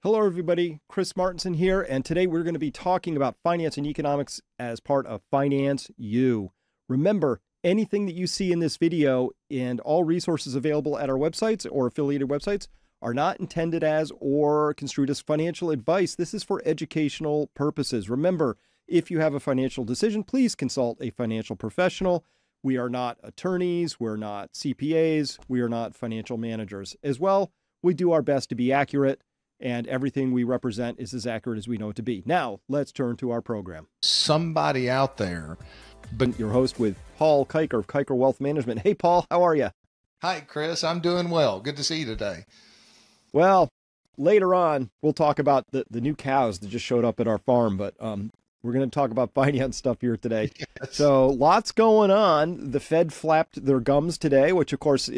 Hello, everybody. Chris Martinson here, and today we're going to be talking about finance and economics as part of Finance U. Remember, anything that you see in this video and all resources available at our websites or affiliated websites are not intended as or construed as financial advice. This is for educational purposes. Remember, if you have a financial decision, please consult a financial professional. We are not attorneys, we're not CPAs, we are not financial managers. As well, we do our best to be accurate, and everything we represent is as accurate as we know it to be. Now, let's turn to our program. Somebody out there. But your host with Paul Kiker of Kiker Wealth Management. Hey, Paul, how are you? Hi, Chris. I'm doing well. Good to see you today. Well, later on, we'll talk about the new cows that just showed up at our farm, but we're going to talk about finance stuff here today. Yes. So lots going on. The Fed flapped their gums today, which of course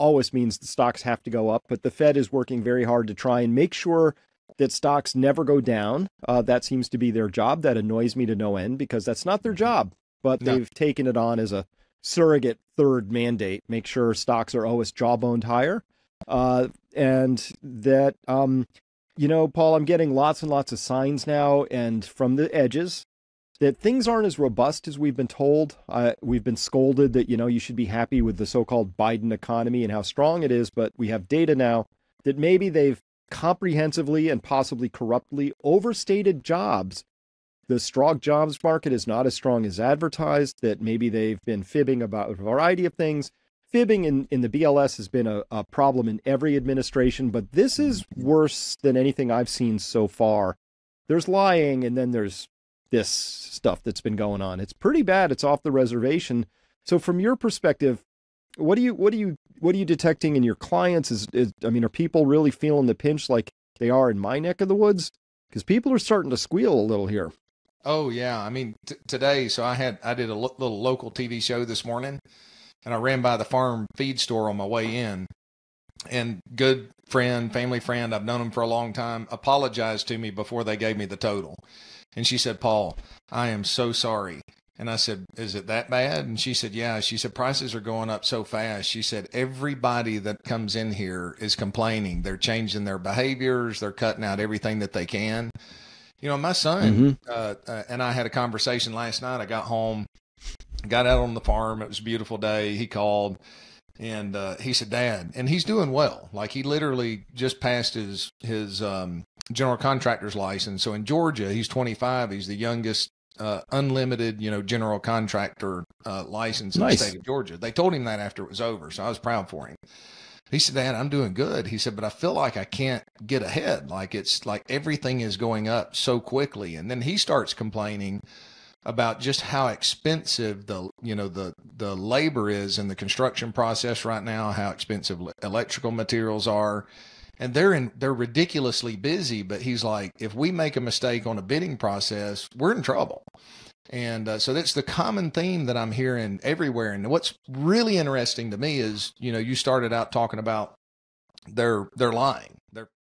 always means the stocks have to go up, but the Fed is working very hard to try and make sure that stocks never go down. That seems to be their job. That annoys me to no end because that's not their job, but they've taken it on as a surrogate third mandate, make sure stocks are always jawboned higher. And that, Paul, I'm getting lots and lots of signs now and from the edges that things aren't as robust as we've been told. We've been scolded that, you should be happy with the so-called Biden economy and how strong it is. But we have data now that maybe they've comprehensively and possibly corruptly overstated jobs. The strong jobs market is not as strong as advertised, that maybe they've been fibbing about a variety of things. Fibbing in the BLS has been a problem in every administration, but this is worse than anything I've seen so far. There's lying, and then there's this stuff that's been going on. It's pretty bad. It's off the reservation. So from your perspective, what are you detecting in your clients? Are people really feeling the pinch like they are in my neck of the woods? Because people are starting to squeal a little here. Oh yeah, today. So I did a little local TV show this morning. And I ran by the farm feed store on my way in, and good friend, family friend, I've known him for a long time, apologized to me before they gave me the total. And she said, "Paul, I am so sorry." And I said, "Is it that bad?" And she said, "Yeah." She said, "Prices are going up so fast." She said, "Everybody that comes in here is complaining. They're changing their behaviors. They're cutting out everything that they can." My son and I had a conversation last night. I got home, got out on the farm. It was a beautiful day. He called and he said, "Dad," and he's doing well. Like he literally just passed his general contractor's license. So in Georgia, he's 25. He's the youngest unlimited, general contractor license in the state of Georgia. They told him that after it was over. So I was proud for him. He said, "Dad, I'm doing good." He said, "But I feel like I can't get ahead. Like it's like everything is going up so quickly." And then he starts complaining about just how expensive the labor is in the construction process right now, how expensive electrical materials are, and they're ridiculously busy. But he's like, if we make a mistake on a bidding process, we're in trouble. And so that's the common theme that I'm hearing everywhere. And what's really interesting to me is, you started out talking about they're lying.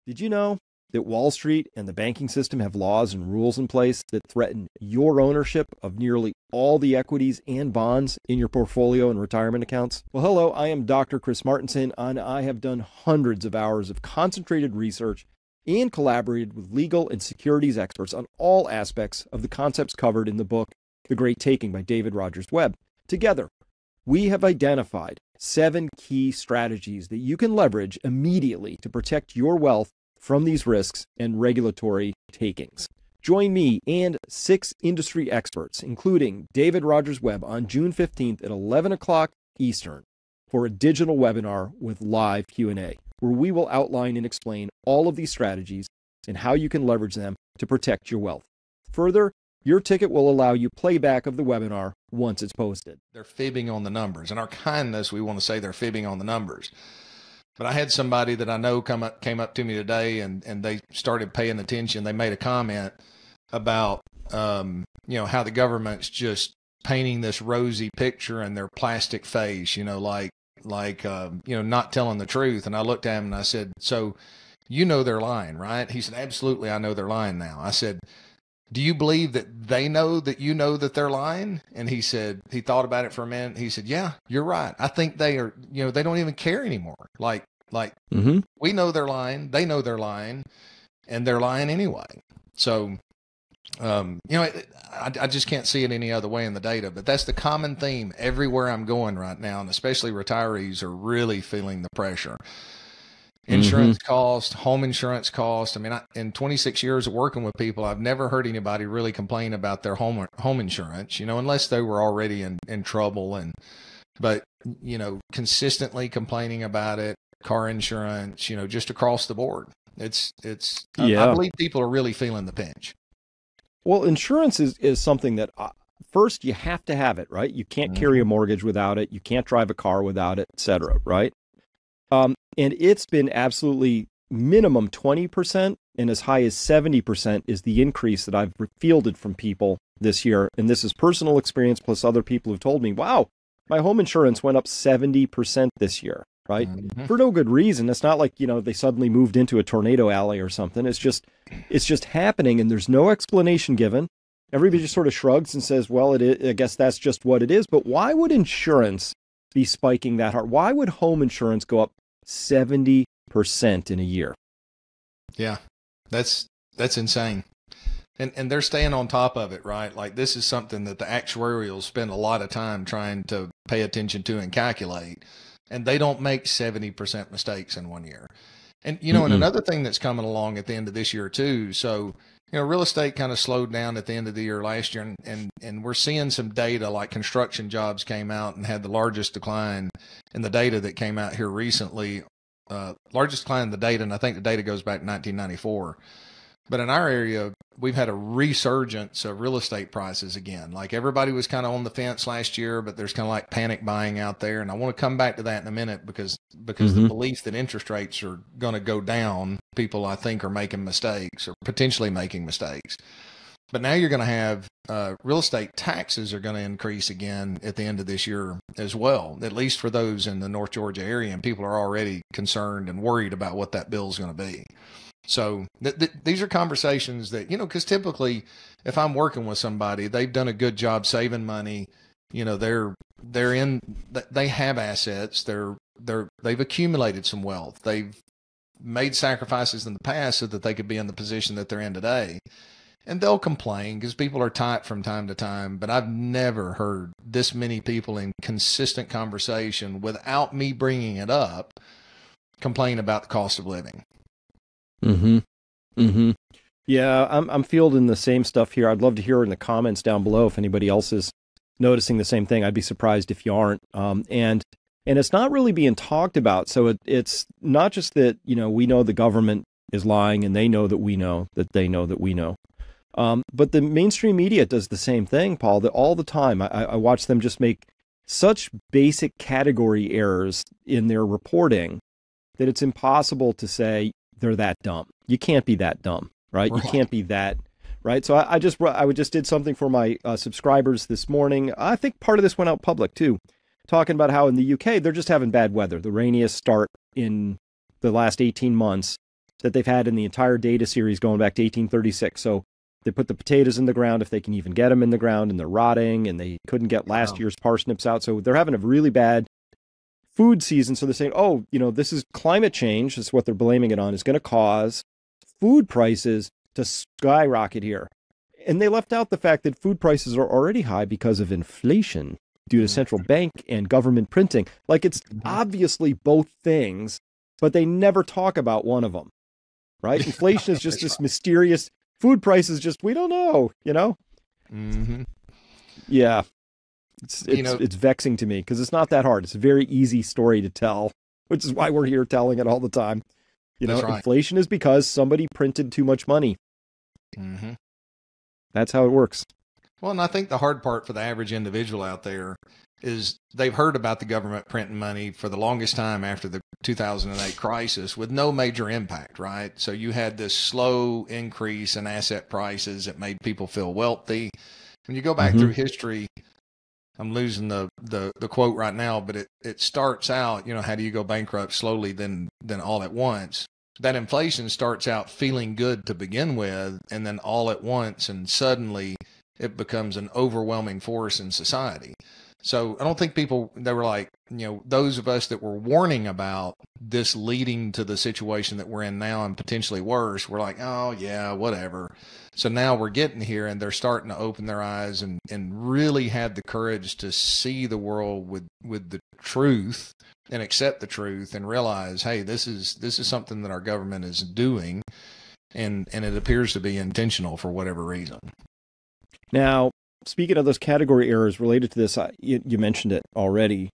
Did you know that Wall Street and the banking system have laws and rules in place that threaten your ownership of nearly all the equities and bonds in your portfolio and retirement accounts? Well, hello, I am Dr. Chris Martinson, and I have done hundreds of hours of concentrated research and collaborated with legal and securities experts on all aspects of the concepts covered in the book, The Great Taking by David Rogers Webb. Together, we have identified 7 key strategies that you can leverage immediately to protect your wealth from these risks and regulatory takings. Join me and 6 industry experts, including David Rogers Webb, on June 15th at 11 o'clock Eastern for a digital webinar with live Q&A, where we will outline and explain all of these strategies and how you can leverage them to protect your wealth. Further, your ticket will allow you playback of the webinar once it's posted. They're fibbing on the numbers. In our kindness, we want to say they're fibbing on the numbers. But I had somebody that I know came up to me today, and they started paying attention. They made a comment about, how the government's just painting this rosy picture in their plastic face, not telling the truth. And I looked at him and I said, "So they're lying, right?" He said, "Absolutely. I know they're lying now." I said, "Do you believe that they know that you know that they're lying?" And he said, he thought about it for a minute. He said, "Yeah, you're right. I think they are, they don't even care anymore. Like we know they're lying. They know they're lying. and they're lying anyway. So, I just can't see it any other way in the data, but that's the common theme everywhere I'm going right now. And especially retirees are really feeling the pressure. Insurance cost, home insurance cost. I mean, in 26 years of working with people, I've never heard anybody really complain about their home insurance, unless they were already in trouble. But consistently complaining about it, car insurance, just across the board. I believe people are really feeling the pinch. Well, insurance is something that first you have to have it, right? You can't carry a mortgage without it. You can't drive a car without it, et cetera, right? And it's been absolutely minimum 20% and as high as 70% is the increase that I've fielded from people this year. And this is personal experience plus other people who've told me, wow, my home insurance went up 70% this year, right? For no good reason. It's not like, they suddenly moved into a tornado alley or something. It's just happening and there's no explanation given. Everybody just sort of shrugs and says, well, I guess that's just what it is. But why would insurance be spiking that hard? Why would home insurance go up 70% in a year? Yeah, that's insane. And they're staying on top of it, right? Like this is something that the actuarials spend a lot of time trying to pay attention to and calculate. And they don't make 70% mistakes in 1 year. And, and another thing that's coming along at the end of this year too. So, real estate kind of slowed down at the end of the year last year. And we're seeing some data like construction jobs came out and had the largest decline in the data that came out here recently. Largest decline in the data. And I think the data goes back to 1994. But in our area, we've had a resurgence of real estate prices again. Like everybody was kind of on the fence last year, but there's kind of like panic buying out there. And I want to come back to that in a minute because the belief that interest rates are going to go down, people I think are making mistakes or potentially making mistakes. But now you're going to have real estate taxes are going to increase again at the end of this year as well, at least for those in the North Georgia area. And people are already concerned and worried about what that bill is going to be. So these are conversations that, because typically if I'm working with somebody, they've done a good job saving money. They have assets. They've accumulated some wealth. They've made sacrifices in the past so that they could be in the position that they're in today. And they'll complain because people are tight from time to time. But I've never heard this many people in consistent conversation without me bringing it up complain about the cost of living. Yeah, I'm fielding the same stuff here. I'd love to hear in the comments down below if anybody else is noticing the same thing. I'd be surprised if you aren't. And it's not really being talked about. So it's not just that, we know the government is lying and they know that we know that they know that we know. But the mainstream media does the same thing, Paul, that all the time. I watch them just make such basic category errors in their reporting that it's impossible to say they're that dumb. You can't be that dumb, right? You can't be that, right? So I just did something for my subscribers this morning. I think part of this went out public too, talking about how in the UK, they're just having bad weather. The rainiest start in the last 18 months that they've had in the entire data series going back to 1836. So they put the potatoes in the ground if they can even get them in the ground, and they're rotting, and they couldn't get last year's parsnips out. So they're having a really bad food season. So they're saying, oh, this is climate change. That's what they're blaming it on, is going to cause food prices to skyrocket here. And they left out the fact that food prices are already high because of inflation due to central bank and government printing. Like it's obviously both things, but they never talk about one of them, right? Inflation is just this mysterious, food prices just, we don't know, Yeah. It's vexing to me because it's not that hard. It's a very easy story to tell, which is why we're here telling it all the time. Right. Inflation is because somebody printed too much money. That's how it works. Well, and I think the hard part for the average individual out there is they've heard about the government printing money for the longest time after the 2008 crisis with no major impact, right? So you had this slow increase in asset prices that made people feel wealthy. When you go back through history, I'm losing the quote right now, but it starts out, how do you go bankrupt slowly then all at once? That inflation starts out feeling good to begin with, and then all at once and suddenly it becomes an overwhelming force in society. So I don't think they were like, those of us that were warning about this leading to the situation that we're in now and potentially worse, we're like, oh yeah, whatever. So now we're getting here and they're starting to open their eyes and really have the courage to see the world with the truth and accept the truth and realize, hey, this is something that our government is doing, and it appears to be intentional for whatever reason. Now, speaking of those category errors related to this, you mentioned it already.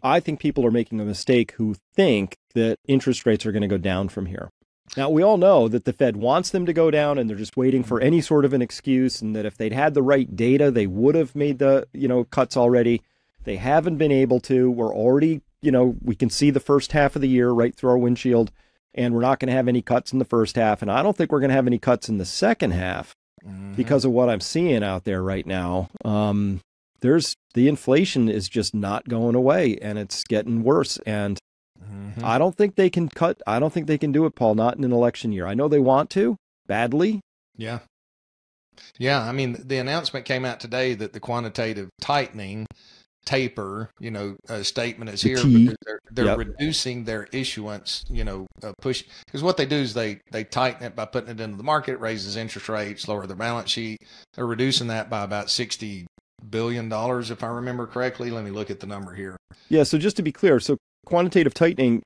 I think people are making a mistake who think that interest rates are going to go down from here. Now, we all know that the Fed wants them to go down and they're just waiting for any sort of an excuse, and that if they'd had the right data, they would have made the, cuts already. They haven't been able to. We're already, we can see the first half of the year right through our windshield, and we're not going to have any cuts in the first half. And I don't think we're going to have any cuts in the second half because of what I'm seeing out there right now. The inflation is just not going away, and it's getting worse. And I don't think they can cut. I don't think they can do it, Paul, not in an election year. I know they want to badly. Yeah. Yeah. I mean, the announcement came out today that the quantitative tightening taper, statement is here because they're reducing their issuance, push. Because what they do is they tighten it by putting it into the market, raises interest rates, lower their balance sheet. They're reducing that by about $60 billion, if I remember correctly. Let me look at the number here. Yeah. So just to be clear, so quantitative tightening.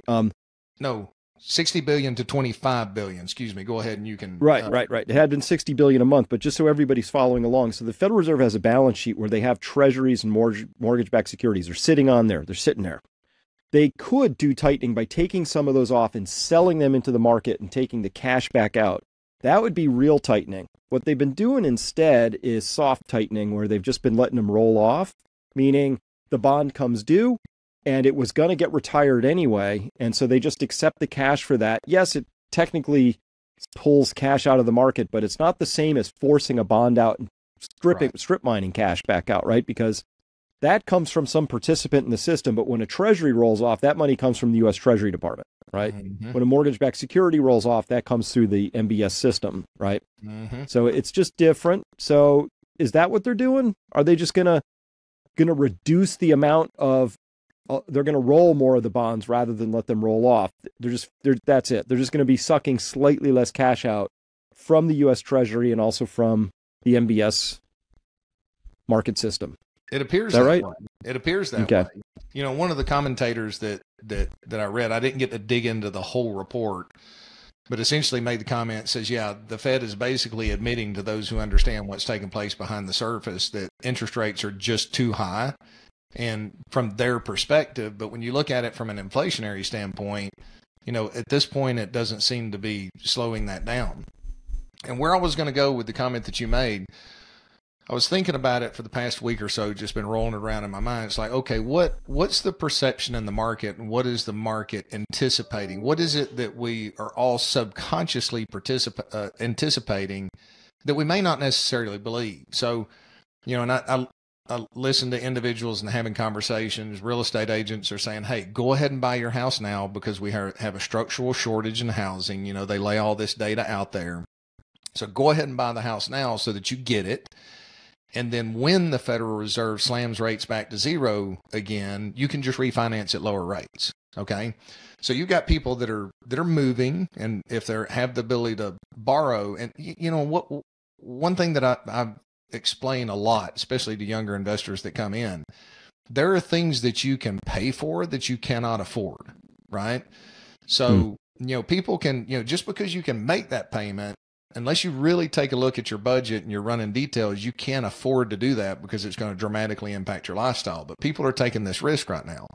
No, 60 billion to 25 billion. Excuse me. Go ahead and you can. Right. It had been 60 billion a month, but just so everybody's following along. So the Federal Reserve has a balance sheet where they have treasuries and mortgage-backed securities. They're sitting on there. They're sitting there. They could do tightening by taking some of those off and selling them into the market and taking the cash back out. That would be real tightening. What they've been doing instead is soft tightening, where they've just been letting them roll off, meaning the bond comes due and it was going to get retired anyway. And so they just accept the cash for that. Yes, it technically pulls cash out of the market, but it's not the same as forcing a bond out and strip mining cash back out, right? Because that comes from some participant in the system. But when a treasury rolls off, that money comes from the U.S. Treasury Department, right? When a mortgage-backed security rolls off, that comes through the MBS system, right? So it's just different. So is that what they're doing? Are they just gonna reduce the amount of they're going to roll more of the bonds rather than let them roll off? That's it. They're just going to be sucking slightly less cash out from the U.S. Treasury and also from the MBS market system. It appears that right? Way. It appears that way. One of the commentators that I read, I didn't get to dig into the whole report, but essentially made the comment, says, yeah, the Fed is basically admitting to those who understand what's taking place behind the surface that interest rates are just too high. And from their perspective, but when you look at it from an inflationary standpoint, at this point, it doesn't seem to be slowing that down. And where I was going to go with the comment that you made, I was thinking about it for the past week or so, just been rolling around in my mind. It's like, okay, what's the perception in the market, and what is the market anticipating? What is it that we are all subconsciously anticipating that we may not necessarily believe? So, and I listen to individuals and having conversations. Real estate agents are saying, hey, go ahead and buy your house now because we have a structural shortage in housing. They lay all this data out there. So go ahead and buy the house now so that you get it. And then when the Federal Reserve slams rates back to zero again, you can just refinance at lower rates. Okay. So you've got people that are moving, and if they have the ability to borrow, and one thing that I explain a lot, especially to younger investors that come in, there are things that you can pay for that you cannot afford, right? So, people can, just because you can make that payment, unless you really take a look at your budget and you're running details, you can't afford to do that because it's going to dramatically impact your lifestyle. But people are taking this risk right now.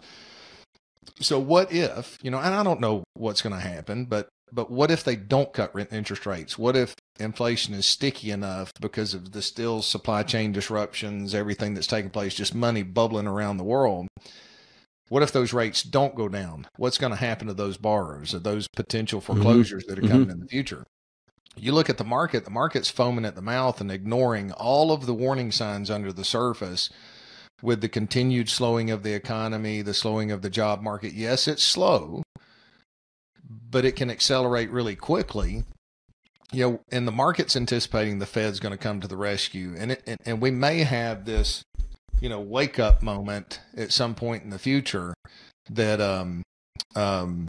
So what if, and I don't know what's going to happen, but what if they don't cut interest rates? What if inflation is sticky enough because of the still supply chain disruptions, everything that's taking place, just money bubbling around the world? What if those rates don't go down? What's going to happen to those borrowers, or those potential foreclosures that are coming in the future? You look at the market's foaming at the mouth and ignoring all of the warning signs under the surface with the continued slowing of the economy, the slowing of the job market. Yes, it's slow, but it can accelerate really quickly. And the market's anticipating the Fed's going to come to the rescue. And we may have this wake up moment at some point in the future that, that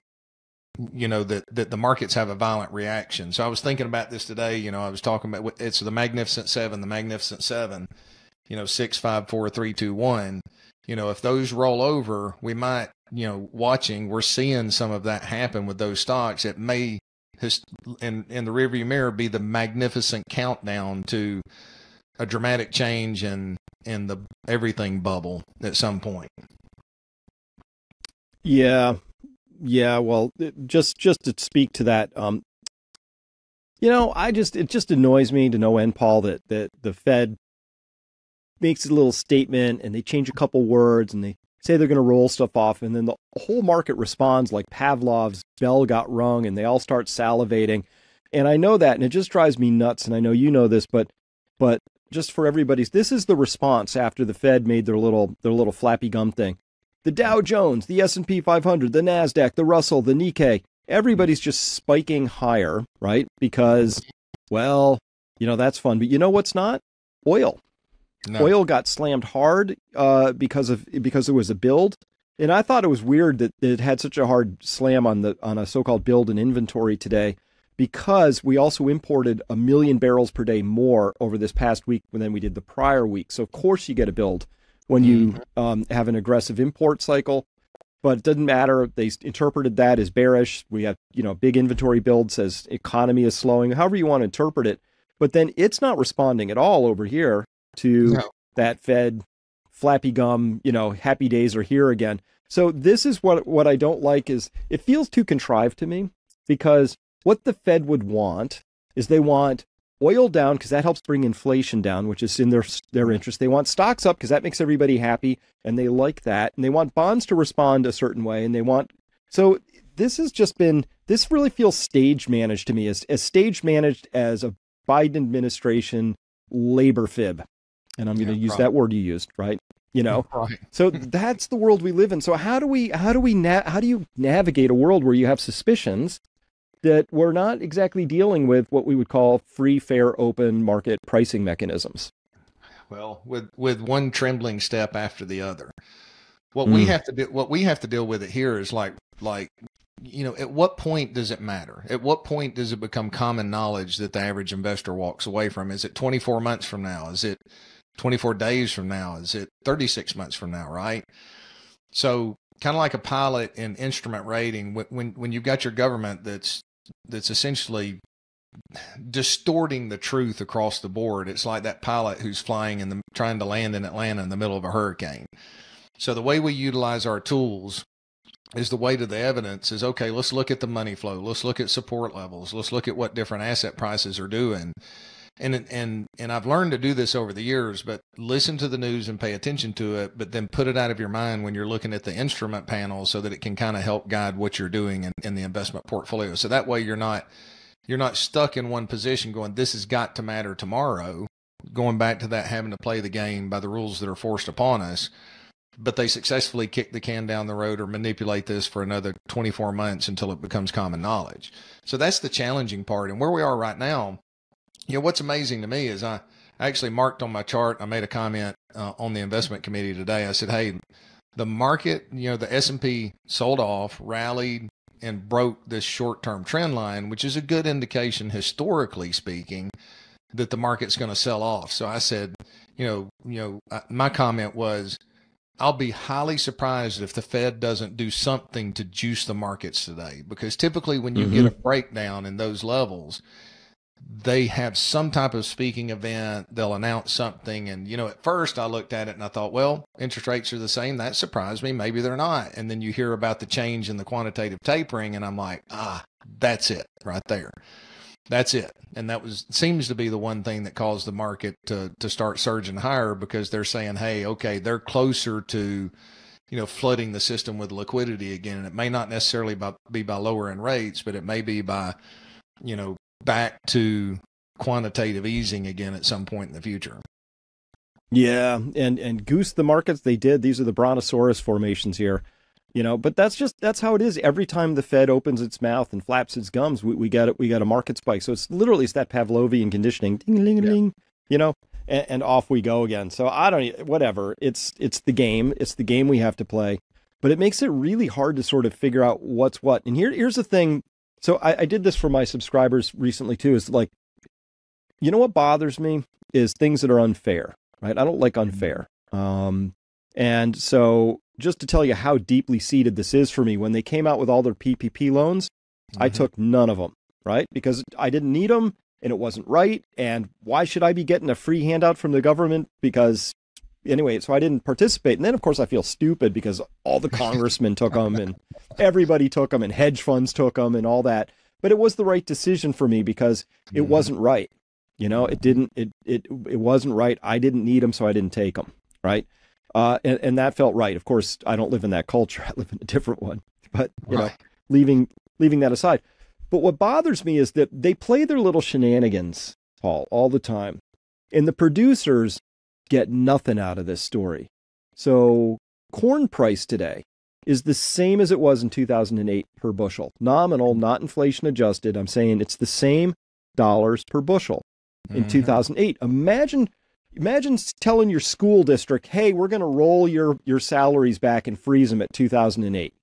the markets have a violent reaction. So I was thinking about this today. I was talking about, it's the Magnificent Seven, 6, 5, 4, 3, 2, 1. If those roll over, we might, we're seeing some of that happen with those stocks. It may, in the rearview mirror, be the magnificent countdown to a dramatic change in the everything bubble at some point. Yeah. Well, just to speak to that, it just annoys me to no end, Paul, that the Fed makes a little statement and they change a couple words and they say they're going to roll stuff off, and then the whole market responds like Pavlov's bell got rung and they all start salivating. And I know that, and it just drives me nuts. And I know you know this, but just for everybody's, this is the response after the Fed made their little Flappy Gum thing. The Dow Jones, the S&P 500, the NASDAQ, the Russell, the Nikkei, everybody's just spiking higher, right? Because, well, that's fun. But you know what's not? Oil. No. Oil got slammed hard because there was a build. And I thought it was weird that it had such a hard slam on a so-called build and inventory today, because we also imported 1 million barrels per day more over this past week than we did the prior week. So of course you get a build when you have an aggressive import cycle, but it doesn't matter. They interpreted that as bearish. We have, big inventory build, says economy is slowing, however you want to interpret it. But then it's not responding at all over here to that Fed Flappy Gum, happy days are here again. So this is what I don't like, is it feels too contrived to me, because what the Fed would want is they want oil down because that helps bring inflation down, which is in their interest. They want stocks up because that makes everybody happy, and they like that. And they want bonds to respond a certain way, and so this really feels stage managed to me, as stage managed as a Biden administration labor fib. And I'm going to use that word you used, right? Right. So that's the world we live in. So how do you navigate a world where you have suspicions that we're not exactly dealing with what we would call free, fair, open market pricing mechanisms? Well, with one trembling step after the other. What we have to deal with it here is like, at what point does it matter? At what point does it become common knowledge that the average investor walks away from? Is it 24 months from now? Is it 24 days from now? Is it 36 months from now? Right. So kind of like a pilot in instrument rating, when you've got your government that's essentially distorting the truth across the board, it's like that pilot who's flying trying to land in Atlanta in the middle of a hurricane. So the way we utilize our tools is the weight of the evidence is, okay, let's look at the money flow. Let's look at support levels. Let's look at what different asset prices are doing. And I've learned to do this over the years, but listen to the news and pay attention to it, but then put it out of your mind when you're looking at the instrument panel so that it can kind of help guide what you're doing in the investment portfolio. So that way you're not stuck in one position going, this has got to matter tomorrow, going back to that, having to play the game by the rules that are forced upon us. But they successfully kick the can down the road or manipulate this for another 24 months until it becomes common knowledge. So that's the challenging part. And where we are right now, what's amazing to me is I actually marked on my chart, I made a comment on the investment committee today. I said, hey, the market, the S&P sold off, rallied, and broke this short-term trend line, which is a good indication, historically speaking, that the market's going to sell off. So I said, my comment was, I'll be highly surprised if the Fed doesn't do something to juice the markets today, because typically when you get a breakdown in those levels, they have some type of speaking event. They'll announce something. And, at first I looked at it and I thought, well, interest rates are the same. That surprised me. Maybe they're not. And then you hear about the change in the quantitative tapering and I'm like, that's it right there. That's it. And that seems to be the one thing that caused the market to start surging higher, because they're saying, hey, okay, they're closer to, flooding the system with liquidity again. And it may not necessarily be by lowering rates, but it may be by, back to quantitative easing again at some point in the future. Yeah. And goose the markets, they did. These are the brontosaurus formations here, but that's how it is. Every time the Fed opens its mouth and flaps its gums, we got a market spike. So it's that Pavlovian conditioning, ding, ding, ding, and off we go again. So I don't, whatever. It's the game. It's the game we have to play. But it makes it really hard to sort of figure out what's what. And here's the thing. So I did this for my subscribers recently too, is like, you know what bothers me is things that are unfair, right? I don't like unfair. And so just to tell you how deeply seated this is for me, when they came out with all their PPP loans, I took none of them, right? Because I didn't need them and it wasn't right. And why should I be getting a free handout from the government? Because anyway, so I didn't participate. And then, of course, I feel stupid because all the congressmen took them and everybody took them and hedge funds took them and all that. But it was the right decision for me because it wasn't right. You know, it wasn't right. I didn't need them, so I didn't take them. Right. And that felt right. Of course, I don't live in that culture. I live in a different one. But, you know, leaving that aside. But what bothers me is that they play their little shenanigans, Paul, all the time. And the producers get nothing out of this story. So corn price today is the same as it was in 2008 per bushel. Nominal, not inflation adjusted. I'm saying it's the same dollars per bushel in 2008. Imagine telling your school district, hey, we're going to roll your salaries back and freeze them at 2008.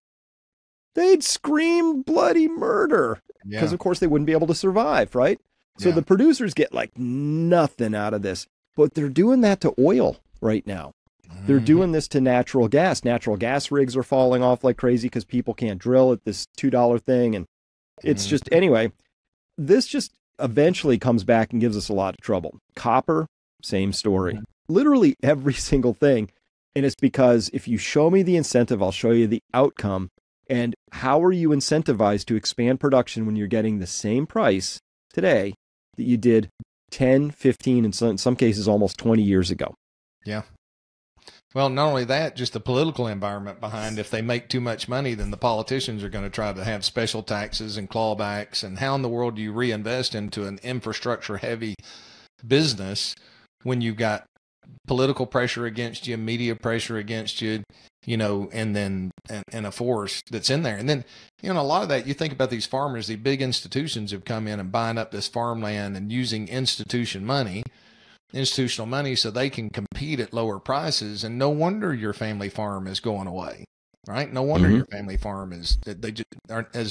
They'd scream bloody murder because, of course, they wouldn't be able to survive, right? So the producers get like nothing out of this. But they're doing that to oil right now. They're doing this to natural gas. Natural gas rigs are falling off like crazy because people can't drill at this $2 thing. And it's just, anyway, this just eventually comes back and gives us a lot of trouble. Copper, same story. Literally every single thing. And it's because if you show me the incentive, I'll show you the outcome. And how are you incentivized to expand production when you're getting the same price today that you did 10, 15, and in some cases almost 20 years ago? Yeah. Well, not only that, just the political environment behind. If they make too much money, then the politicians are going to try to have special taxes and clawbacks. And how in the world do you reinvest into an infrastructure heavy business when you've got political pressure against you, media pressure against you, you know, and then and a force that's in there. And then, you know, a lot of that, you think about these farmers, the big institutions have come in and buying up this farmland and using institutional money so they can compete at lower prices. And no wonder your family farm is going away, right? No wonder your family farm is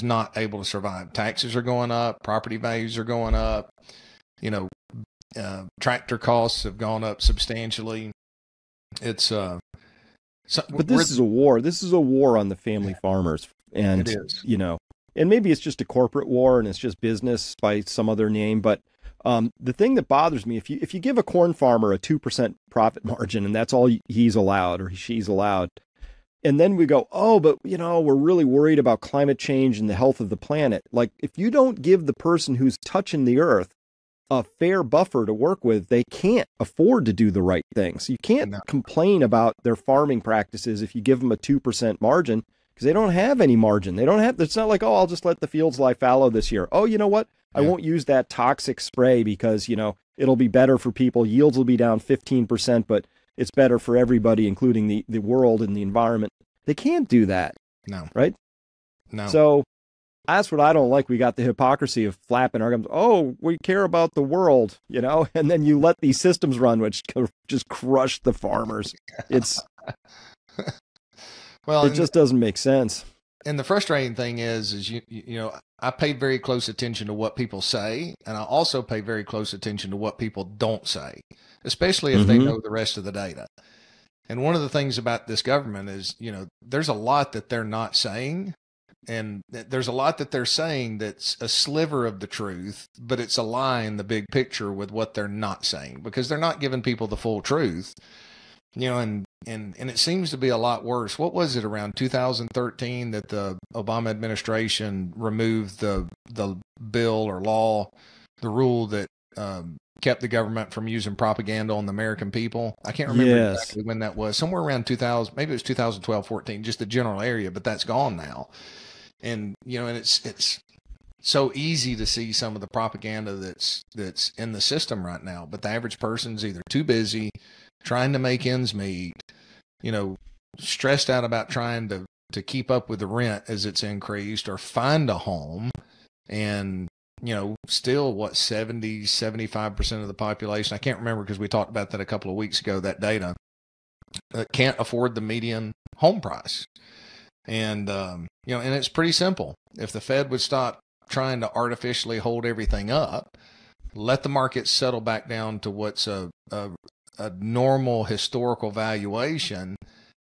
not able to survive. Taxes are going up, property values are going up, you know, tractor costs have gone up substantially. It's but this is a war. This is a war on the family farmers, and you know, and maybe it's just a corporate war and it's just business by some other name. But the thing that bothers me, if you give a corn farmer a 2% profit margin and that's all he's allowed or she's allowed, and then we go, oh, but you know, we're really worried about climate change and the health of the planet. Like if you don't give the person who's touching the earth a fair buffer to work with, they can't afford to do the right things. You can't complain about their farming practices if you give them a 2% margin because they don't have any margin. They don't have, it's not like, oh, I'll just let the fields lie fallow this year. Oh, you know what? I won't use that toxic spray because, you know, it'll be better for people. Yields will be down 15%, but it's better for everybody, including the world and the environment. They can't do that. No. Right? No. So that's what I don't like. We got the hypocrisy of flapping our gums. Oh, we care about the world, you know, and then you let these systems run, which just crush the farmers. It's, well, it just doesn't make sense. And the frustrating thing is you know, I pay very close attention to what people say, and I also pay very close attention to what people don't say, especially if they know the rest of the data. And one of the things about this government is, you know, there's a lot that they're not saying. And there's a lot that they're saying that's a sliver of the truth, but it's a lie in the big picture with what they're not saying because they're not giving people the full truth, you know, and it seems to be a lot worse. What was it around 2013 that the Obama administration removed the bill or law, the rule that kept the government from using propaganda on the American people? I can't remember exactly when that was, somewhere around 2000, maybe it was 2012, 14, just the general area, but that's gone now. And, you know, and it's so easy to see some of the propaganda that's in the system right now, but the average person's either too busy trying to make ends meet, you know, stressed out about trying to keep up with the rent as it's increased or find a home. And, still what, 75% of the population, I can't remember because we talked about that a couple of weeks ago, that data, can't afford the median home price. And, and it's pretty simple. If the Fed would stop trying to artificially hold everything up, let the market settle back down to what's a normal historical valuation,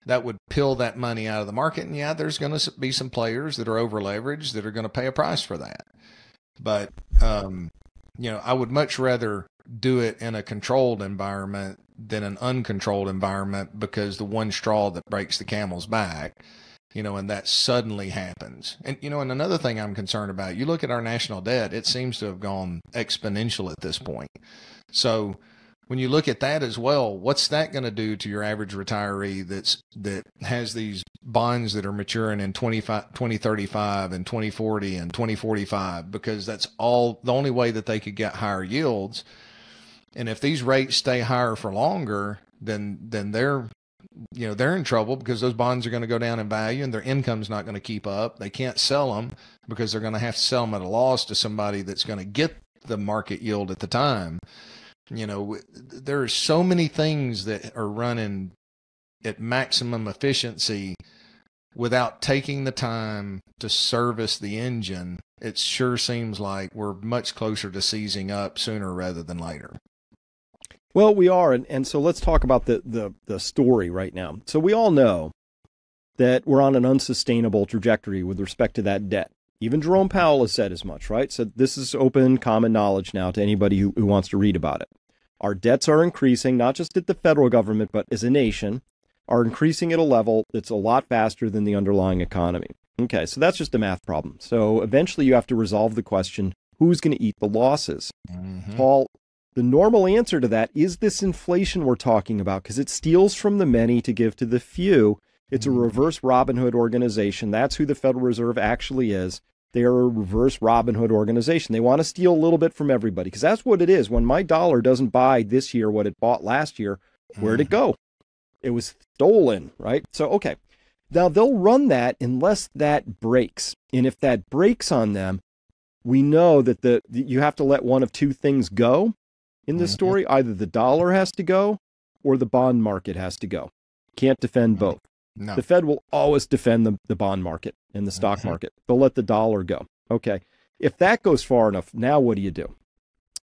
that would peel that money out of the market. And yeah, there's going to be some players that are over leveraged that are going to pay a price for that. But, I would much rather do it in a controlled environment than an uncontrolled environment, because the one straw that breaks the camel's back, and that suddenly happens. And, and another thing I'm concerned about, you look at our national debt, it seems to have gone exponential at this point. So when you look at that as well, what's that going to do to your average retiree that has these bonds that are maturing in 2035 and 2040 and 2045, because that's all the only way that they could get higher yields. And if these rates stay higher for longer, then they're in trouble, because those bonds are going to go down in value and their income's not going to keep up. They can't sell them because they're going to have to sell them at a loss to somebody that's going to get the market yield at the time. There are so many things that are running at maximum efficiency without taking the time to service the engine. It sure seems like we're much closer to seizing up sooner rather than later. Well, we are. And so let's talk about the story right now. So we all know that we're on an unsustainable trajectory with respect to that debt. Even Jerome Powell has said as much, right? So this is open, common knowledge now to anybody who wants to read about it. Our debts are increasing, not just at the federal government, but as a nation, are increasing at a level that's a lot faster than the underlying economy. Okay, so that's just a math problem. So eventually you have to resolve the question, who's going to eat the losses? Mm-hmm. Paul, the normal answer to that is this inflation we're talking about, because it steals from the many to give to the few. It's a reverse Robin Hood organization. That's who the Federal Reserve actually is. They are a reverse Robin Hood organization. They want to steal a little bit from everybody, because that's what it is. When my dollar doesn't buy this year what it bought last year, where'd it go? It was stolen, right? So, okay. Now, they'll run that unless that breaks. And if that breaks on them, we know that you have to let one of two things go in this story. Either the dollar has to go or the bond market has to go. Can't defend both. No. The Fed will always defend the bond market and the stock market. They'll let the dollar go. Okay. If that goes far enough, now what do you do?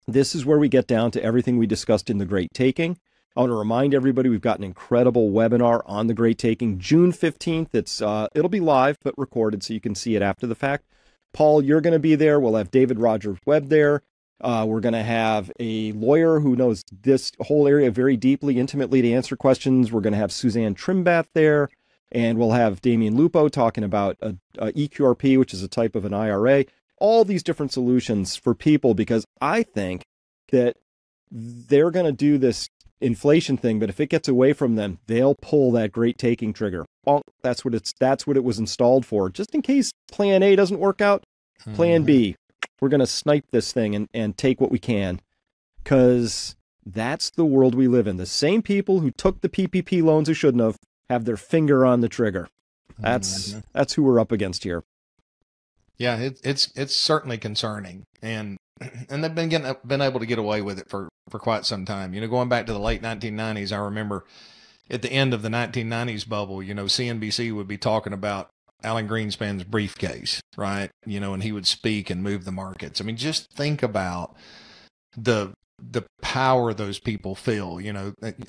This is where we get down to everything we discussed in The Great Taking. I want to remind everybody we've got an incredible webinar on The Great Taking, June 15th. It'll be live but recorded so you can see it after the fact. Paul, you're going to be there. We'll have David Rogers Webb there. We're going to have a lawyer who knows this whole area very deeply, intimately to answer questions. We're going to have Suzanne Trimbath there, and we'll have Damian Lupo talking about EQRP, which is a type of an IRA, all these different solutions for people, because I think that they're going to do this inflation thing, but if it gets away from them, they'll pull that Great Taking trigger. Well, that's what it was installed for. Just in case plan A doesn't work out, plan B. We're going to snipe this thing and take what we can, because that's the world we live in. The same people who took the PPP loans who shouldn't have their finger on the trigger. That's who we're up against here. Yeah, it's certainly concerning, and they've been able to get away with it for quite some time. Going back to the late 1990s, I remember at the end of the 1990s bubble, CNBC would be talking about Alan Greenspan's briefcase, right? And he would speak and move the markets. I mean, just think about the power those people feel.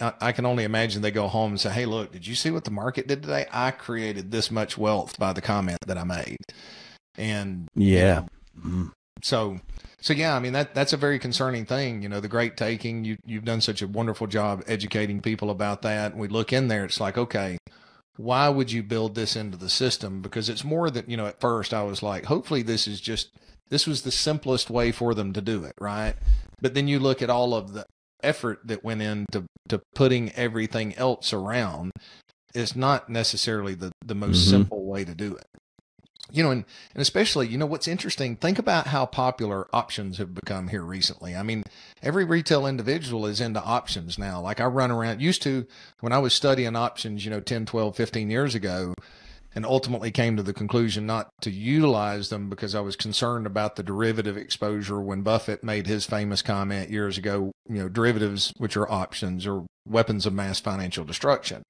I can only imagine they go home and say, hey, look, did you see what the market did today? I created this much wealth by the comment that I made. And yeah. So yeah, I mean, that's a very concerning thing. The Great Taking, you've done such a wonderful job educating people about that. And we look in there, it's like, okay, why would you build this into the system? Because it's more that, at first I was like, hopefully this was the simplest way for them to do it, right? But then you look at all of the effort that went into putting everything else around. It's not necessarily the most simple way to do it. And especially, what's interesting, think about how popular options have become here recently. I mean, every retail individual is into options now. Like I run around, used to, when I was studying options, 10, 12, 15 years ago, and ultimately came to the conclusion not to utilize them because I was concerned about the derivative exposure. When Buffett made his famous comment years ago, derivatives, which are options, are weapons of mass financial destruction.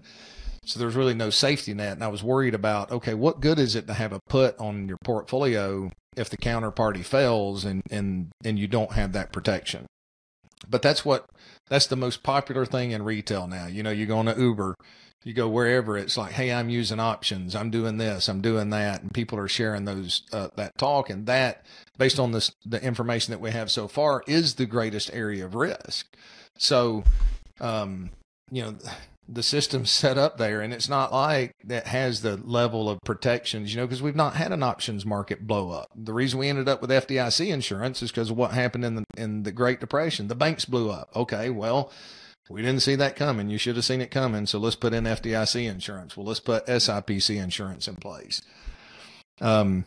So there's really no safety net. And I was worried about, okay, what good is it to have a put on your portfolio if the counterparty fails and you don't have that protection? But that's the most popular thing in retail now. You go on to Uber, you go wherever, it's like, hey, I'm using options, I'm doing this, I'm doing that. And people are sharing those, that talk, and that, based on the information that we have so far, is the greatest area of risk. So, the system's set up there, and it's not like that has the level of protections, because we've not had an options market blow up. The reason we ended up with FDIC insurance is because of what happened in the Great Depression. The banks blew up. Okay, well, we didn't see that coming. You should have seen it coming. So let's put in FDIC insurance. Well, let's put SIPC insurance in place. So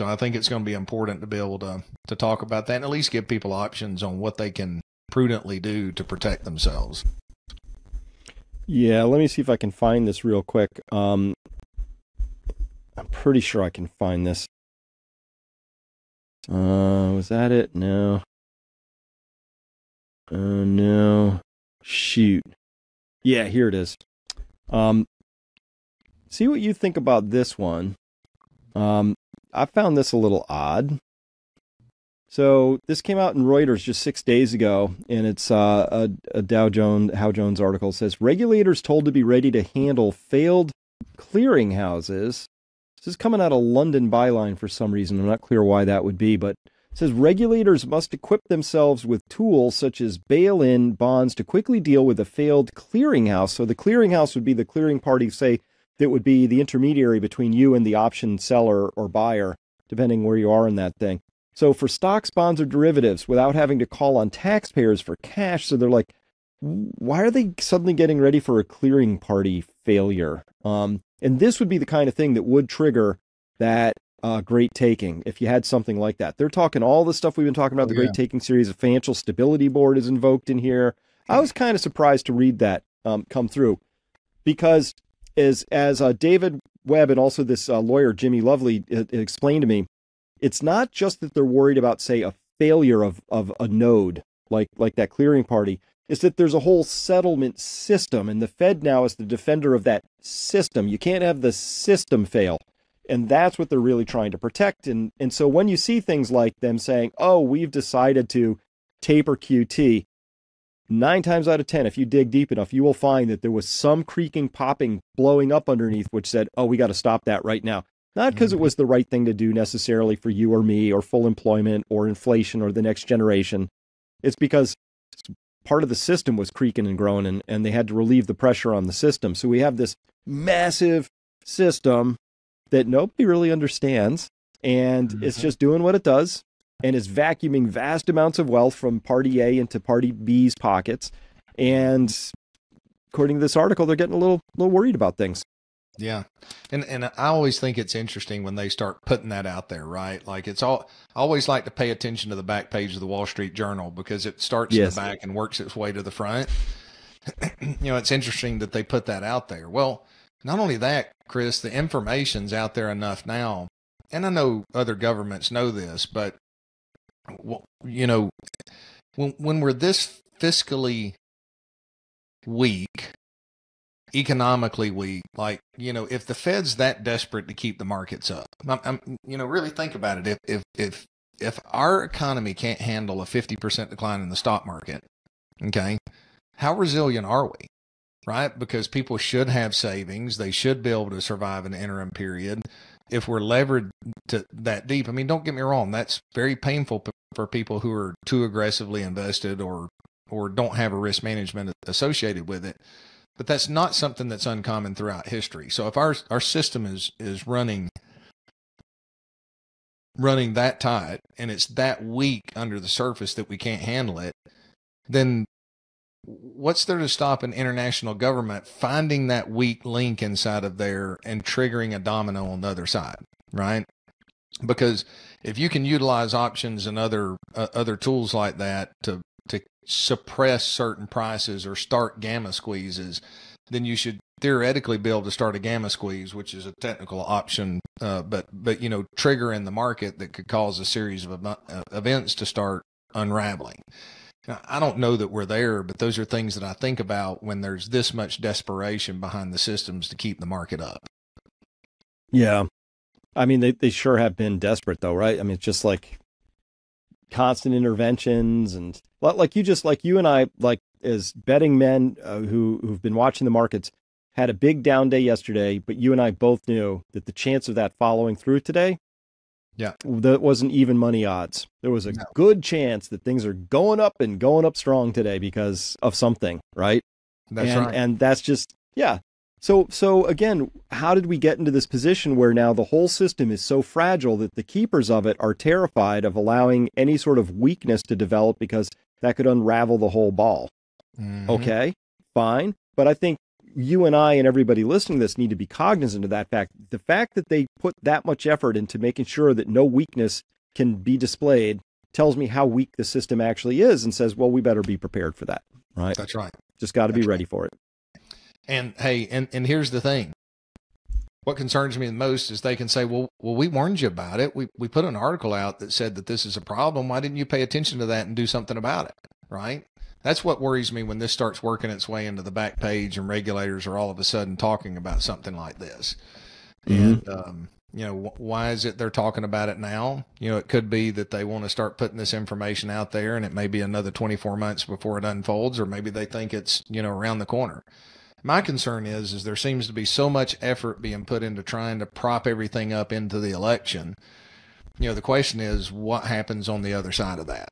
I think it's going to be important to be able to talk about that and at least give people options on what they can prudently do to protect themselves. Yeah, let me see if I can find this real quick. I'm pretty sure I can find this. Was that it? No. No. Shoot. Yeah, here it is. See what you think about this one. I found this a little odd. So this came out in Reuters just 6 days ago, and it's a Dow Jones article. It says, regulators told to be ready to handle failed clearinghouses. This is coming out of London Byline for some reason. I'm not clear why that would be, but it says regulators must equip themselves with tools such as bail-in bonds to quickly deal with a failed clearinghouse. So the clearinghouse would be the clearing party, say, that would be the intermediary between you and the option seller or buyer, depending where you are in that thing. So for stocks, bonds, or derivatives, without having to call on taxpayers for cash. So they're like, why are they suddenly getting ready for a clearing party failure? And this would be the kind of thing that would trigger that great taking if you had something like that. They're talking all the stuff we've been talking about, the Great Taking series. The Financial Stability Board is invoked in here. I was kind of surprised to read that come through, because as David Webb and also this lawyer, Jimmy Lovely, explained to me, it's not just that they're worried about, say, a failure of a node like that clearing party. It's that there's a whole settlement system, and the Fed now is the defender of that system. You can't have the system fail, and that's what they're really trying to protect. And so when you see things like them saying, oh, we've decided to taper QT, 9 times out of 10, if you dig deep enough, you will find that there was some creaking, popping, blowing up underneath, which said, oh, we got to stop that right now. Not because it was the right thing to do necessarily for you or me or full employment or inflation or the next generation. It's because part of the system was creaking and groaning, and they had to relieve the pressure on the system. So we have this massive system that nobody really understands, and it's just doing what it does, and it's vacuuming vast amounts of wealth from party A into party B's pockets. And according to this article, they're getting a little worried about things. Yeah. And I always think it's interesting when they start putting that out there, right? Like I always like to pay attention to the back page of the Wall Street Journal, because it starts in the back and works its way to the front. It's interesting that they put that out there. Well, not only that, Chris, the information's out there enough now, and I know other governments know this, but when we're this fiscally weak, economically weak, like, if the Fed's that desperate to keep the markets up, really think about it. If our economy can't handle a 50% decline in the stock market, okay, how resilient are we? Right? Because people should have savings. They should be able to survive an interim period. If we're levered to that deep, I mean, don't get me wrong, that's very painful for people who are too aggressively invested or don't have a risk management associated with it. But that's not something that's uncommon throughout history. So if our system is running that tight, and it's that weak under the surface that we can't handle it, then what's there to stop an international government finding that weak link inside of there and triggering a domino on the other side, right? Because if you can utilize options and other tools like that to suppress certain prices or start gamma squeezes, then you should theoretically be able to start a gamma squeeze, which is a technical option, but trigger in the market that could cause a series of events to start unraveling. Now, I don't know that we're there, but those are things that I think about when there's this much desperation behind the systems to keep the market up. Yeah. I mean, they sure have been desperate though, right? I mean, it's just like constant interventions and like you and I, like as betting men who've been watching the markets, had a big down day yesterday, but you and I both knew that the chance of that following through today, that wasn't even money odds. There was a good chance that things are going up and going up strong today because of something, right? That's right. And that's just, yeah. So again, how did we get into this position where now the whole system is so fragile that the keepers of it are terrified of allowing any sort of weakness to develop because that could unravel the whole ball? Mm-hmm. Okay, fine. But I think you and I and everybody listening to this need to be cognizant of that fact. The fact that they put that much effort into making sure that no weakness can be displayed tells me how weak the system actually is and says, well, we better be prepared for that, right? That's right. Just got to be ready for it. And hey, and here's the thing. What concerns me the most is they can say, well, we warned you about it. We put an article out that said that this is a problem. Why didn't you pay attention to that and do something about it? Right? That's what worries me when this starts working its way into the back page and regulators are all of a sudden talking about something like this. Mm-hmm. And, why is it they're talking about it now? It could be that they want to start putting this information out there and it may be another 24 months before it unfolds, or maybe they think it's, around the corner. My concern is there seems to be so much effort being put into trying to prop everything up into the election. The question is what happens on the other side of that?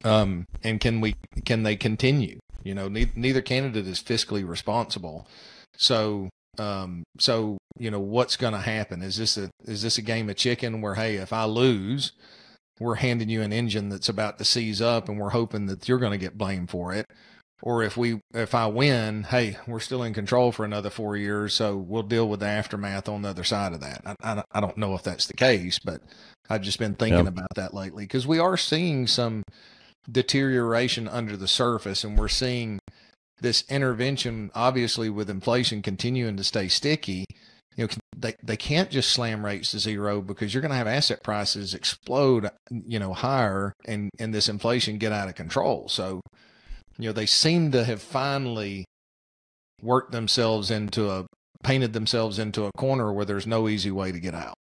And can they continue? Neither candidate is fiscally responsible. So what's going to happen? Is this a game of chicken where, hey, if I lose, we're handing you an engine that's about to seize up and we're hoping that you're going to get blamed for it? Or if I win, hey, we're still in control for another 4 years, so we'll deal with the aftermath on the other side of that. I don't know if that's the case, but I've just been thinking about that lately because we are seeing some deterioration under the surface, and we're seeing this intervention, obviously, with inflation continuing to stay sticky. They can't just slam rates to zero because you're going to have asset prices explode, higher, and this inflation get out of control. So, they seem to have finally painted themselves into a corner where there's no easy way to get out.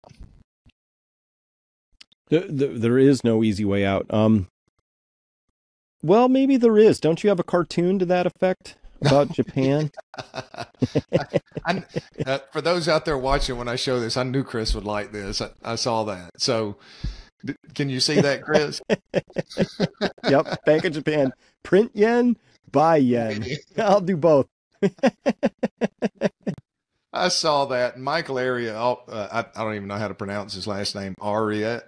There is no easy way out. Well, maybe there is. Don't you have a cartoon to that effect about Japan? For those out there watching, when I show this, I knew Chris would like this. I saw that. So can you see that, Chris? Yep. Bank of Japan. Print yen, buy yen. I'll do both. I saw that. Michael Aria, I don't even know how to pronounce his last name, Aria.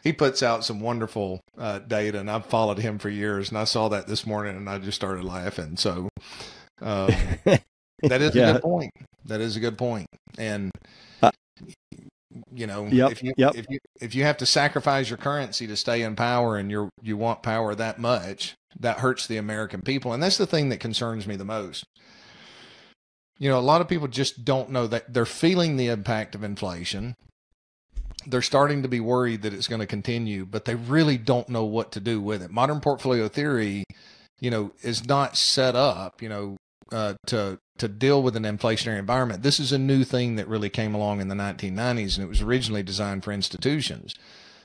He puts out some wonderful data, and I've followed him for years. And I saw that this morning, and I just started laughing. So that is a good point. That is a good point. And if you have to sacrifice your currency to stay in power, and you want power that much, that hurts the American people. And that's the thing that concerns me the most. A lot of people just don't know that they're feeling the impact of inflation. They're starting to be worried that it's going to continue, but they really don't know what to do with it. Modern portfolio theory, is not set up, to deal with an inflationary environment. This is a new thing that really came along in the 1990s, and it was originally designed for institutions.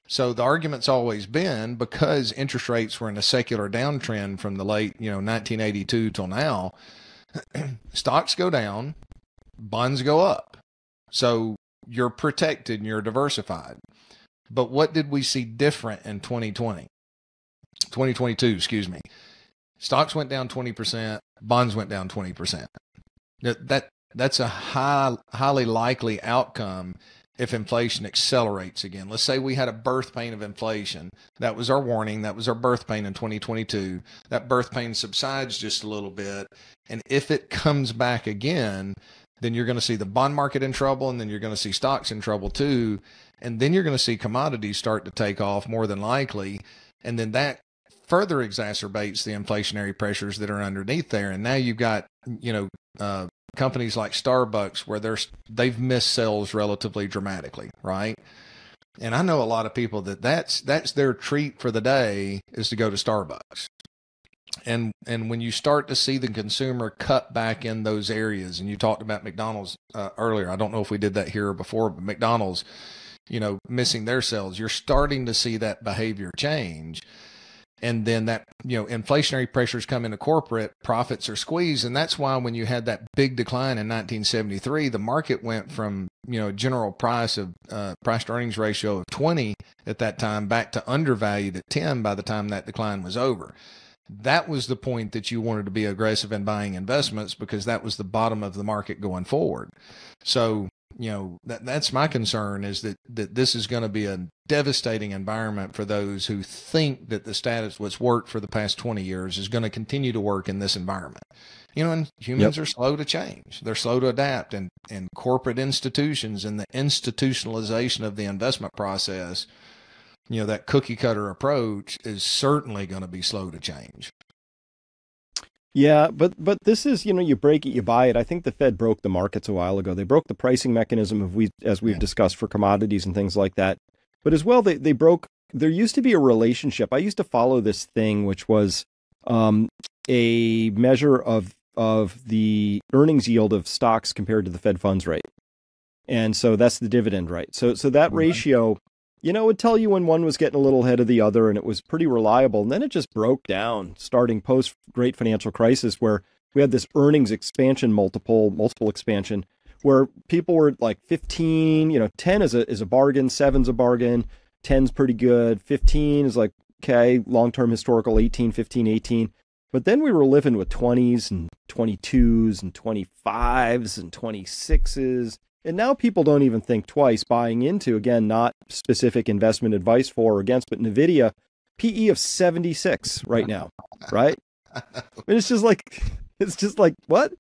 So the argument's always been, because interest rates were in a secular downtrend from the late, 1982 till now, stocks go down, bonds go up. So you're protected and you're diversified. But what did we see different in 2022, excuse me? Stocks went down 20%, bonds went down 20%. That's a highly likely outcome if inflation accelerates again. Let's say we had a birth pain of inflation. That was our warning. That was our birth pain in 2022. That birth pain subsides just a little bit. And if it comes back again, then you're going to see the bond market in trouble, and then you're going to see stocks in trouble too. And then you're going to see commodities start to take off more than likely. And then that further exacerbates the inflationary pressures that are underneath there. And now you've got, companies like Starbucks where they've missed sales relatively dramatically, right? And I know a lot of people that's their treat for the day is to go to Starbucks. And when you start to see the consumer cut back in those areas, and you talked about McDonald's earlier, I don't know if we did that here before, but McDonald's, missing their sales, you're starting to see that behavior change. And then that, inflationary pressures come into corporate, profits are squeezed. And that's why when you had that big decline in 1973, the market went from, general price to earnings ratio of 20 at that time back to undervalued at 10 by the time that decline was over. That was the point that you wanted to be aggressive in buying investments, because that was the bottom of the market going forward. So, that's my concern, is that this is going to be a devastating environment for those who think that the status what's worked for the past 20 years is going to continue to work in this environment. And humans are slow to change. They're slow to adapt, and corporate institutions and the institutionalization of the investment process, that cookie cutter approach is certainly going to be slow to change. Yeah, but this is, you break it, you buy it. I think the Fed broke the markets a while ago. They broke the pricing mechanism as we've discussed for commodities and things like that. But as well, they broke, there used to be a relationship. I used to follow this thing, which was a measure of the earnings yield of stocks compared to the Fed funds rate. And so that's the dividend rate. So that ratio, would tell you when one was getting a little ahead of the other, and it was pretty reliable. And then it just broke down starting post-Great Financial Crisis, where we had this earnings expansion multiple expansion, where people were like 15, 10 is a bargain, 7's a bargain, 10's pretty good, 15 is like, okay, long-term historical, 18, 15, 18. But then we were living with 20s and 22s and 25s and 26s. And now people don't even think twice buying into, again, not specific investment advice for or against, but NVIDIA, PE of 76 right now, right? And it's just like, what?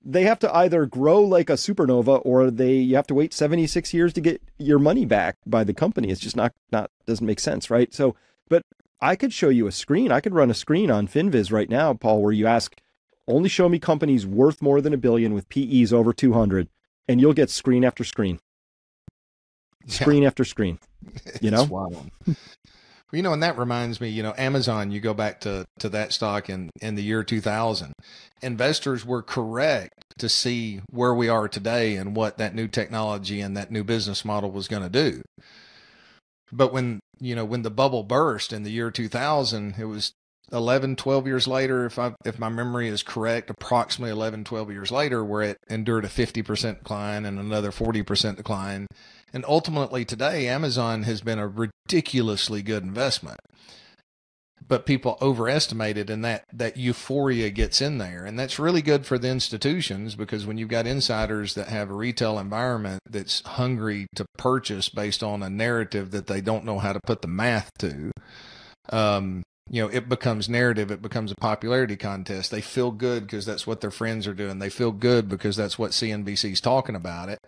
They have to either grow like a supernova, or you have to wait 76 years to get your money back by the company. It's just not doesn't make sense, right? So, but I could show you a screen. I could run a screen on FinViz right now, Paul, where you ask, only show me companies worth more than $1 billion with PEs over 200. And you'll get screen after screen, after screen, It's wild. Well, and that reminds me, Amazon, you go back to that stock in the year 2000, investors were correct to see where we are today and what that new technology and that new business model was going to do. But when the bubble burst in the year 2000, it was 11, 12 years later, if my memory is correct, approximately 11, 12 years later, where it endured a 50% decline and another 40% decline. And ultimately today, Amazon has been a ridiculously good investment. But people overestimated, and that euphoria gets in there. And that's really good for the institutions, because when you've got insiders that have a retail environment that's hungry to purchase based on a narrative that they don't know how to put the math to, it becomes narrative. It becomes a popularity contest. They feel good because that's what their friends are doing. They feel good because that's what CNBC's talking about it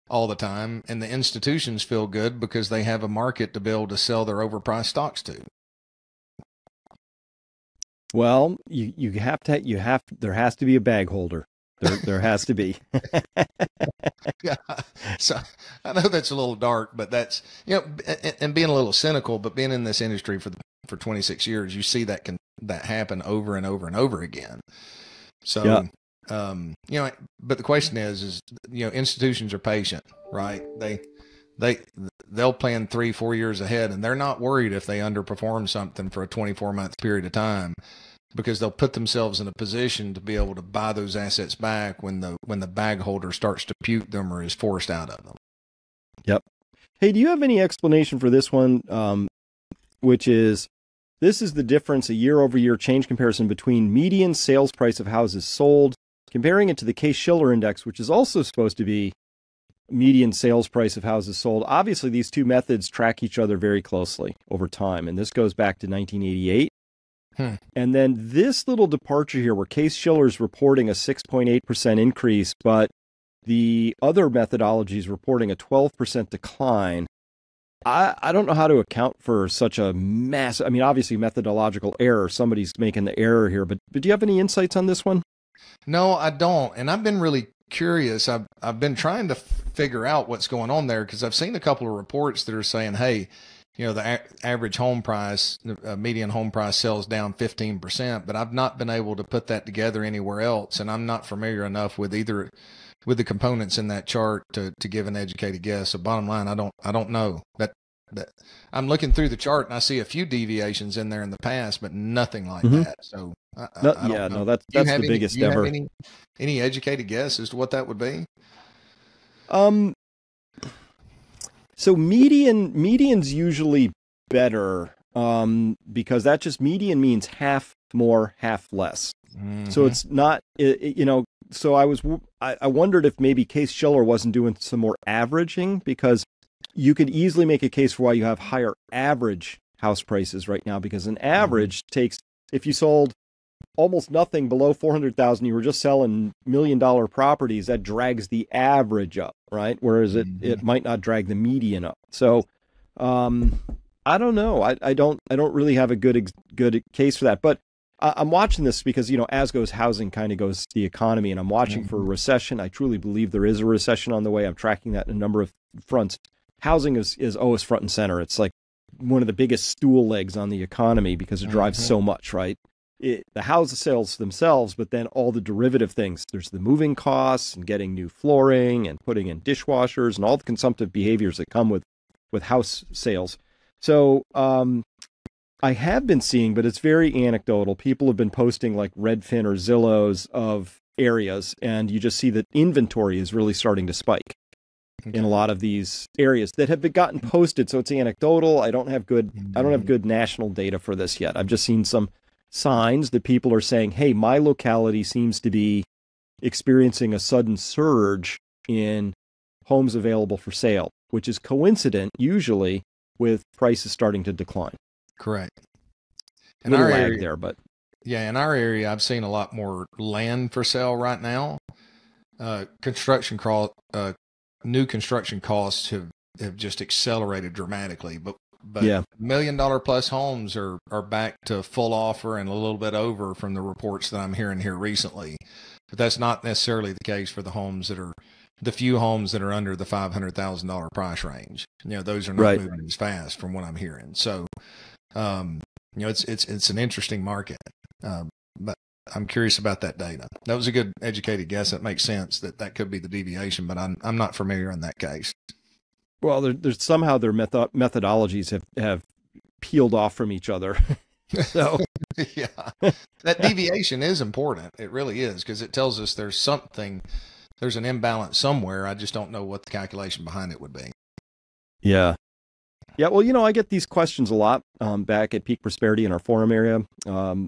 all the time. And the institutions feel good because they have a market to be able to sell their overpriced stocks to. Well, there has to be a bag holder. There has to be. Yeah. So I know that's a little dark, but that's, and being a little cynical, but being in this industry for 26 years, you see that happen over and over and over again. So, but the question is, institutions are patient, right? They'll plan 3-4 years ahead, and they're not worried if they underperform something for a 24-month period of time, because they'll put themselves in a position to be able to buy those assets back when the bag holder starts to puke them or is forced out of them. Yep. Hey, do you have any explanation for this one? Which is, this is the difference, a year-over-year change comparison between median sales price of houses sold, comparing it to the Case-Shiller index, which is also supposed to be median sales price of houses sold. Obviously, these two methods track each other very closely over time, and this goes back to 1988. And then this little departure here, where Case-Shiller is reporting a 6.8% increase, but the other methodology is reporting a 12% decline. I don't know how to account for such a mass. I mean, obviously methodological error. Somebody's making the error here, but do you have any insights on this one? No, I don't. And I've been really curious. I've been trying to figure out what's going on there because I've seen a couple of reports that are saying, hey, the average home price, median home price sells down 15%, but I've not been able to put that together anywhere else. And I'm not familiar enough with the components in that chart to give an educated guess. So bottom line, I don't know that I'm looking through the chart and I see a few deviations in there in the past, but nothing like that. So I don't know. No, that's the biggest ever. Any educated guess as to what that would be? So median's usually better, because that just median means half more, half less. Mm-hmm. So it's not, so I wondered if maybe Case-Shiller wasn't doing some more averaging, because you could easily make a case for why you have higher average house prices right now, because an average takes, if you sold almost nothing below 400,000, you were just selling $1 million properties, that drags the average up, right? Whereas it might not drag the median up. So, I don't know. I don't really have a good case for that, but I'm watching this because, as goes housing, kind of goes the economy, and I'm watching for a recession. I truly believe there is a recession on the way. I'm tracking that in a number of fronts. Housing is always front and center. It's like one of the biggest stool legs on the economy because it drives so much, right? The house sales themselves, but then all the derivative things. There's the moving costs and getting new flooring and putting in dishwashers and all the consumptive behaviors that come with house sales. So I have been seeing, but it's very anecdotal. People have been posting like Redfin or Zillow's of areas, and you just see that inventory is really starting to spike in a lot of these areas that have gotten posted. So it's anecdotal. I don't have good national data for this yet. I've just seen some signs that people are saying, hey, my locality seems to be experiencing a sudden surge in homes available for sale, which is coincident usually with prices starting to decline. Correct. In our area there, but yeah, in our area, I've seen a lot more land for sale right now. New construction costs have just accelerated dramatically, but yeah, $1 million plus homes are back to full offer and a little bit over from the reports that I'm hearing here recently. But that's not necessarily the case for the few homes that are under the $500,000 price range. Those are not moving as fast from what I'm hearing. So, it's an interesting market. But I'm curious about that data. That was a good educated guess. That makes sense that could be the deviation, but I'm not familiar in that case. Well, there's somehow their methodologies have peeled off from each other. So yeah, that deviation is important. It really is, because it tells us there's an imbalance somewhere. I just don't know what the calculation behind it would be. Yeah. Yeah. Well, I get these questions a lot back at Peak Prosperity in our forum area.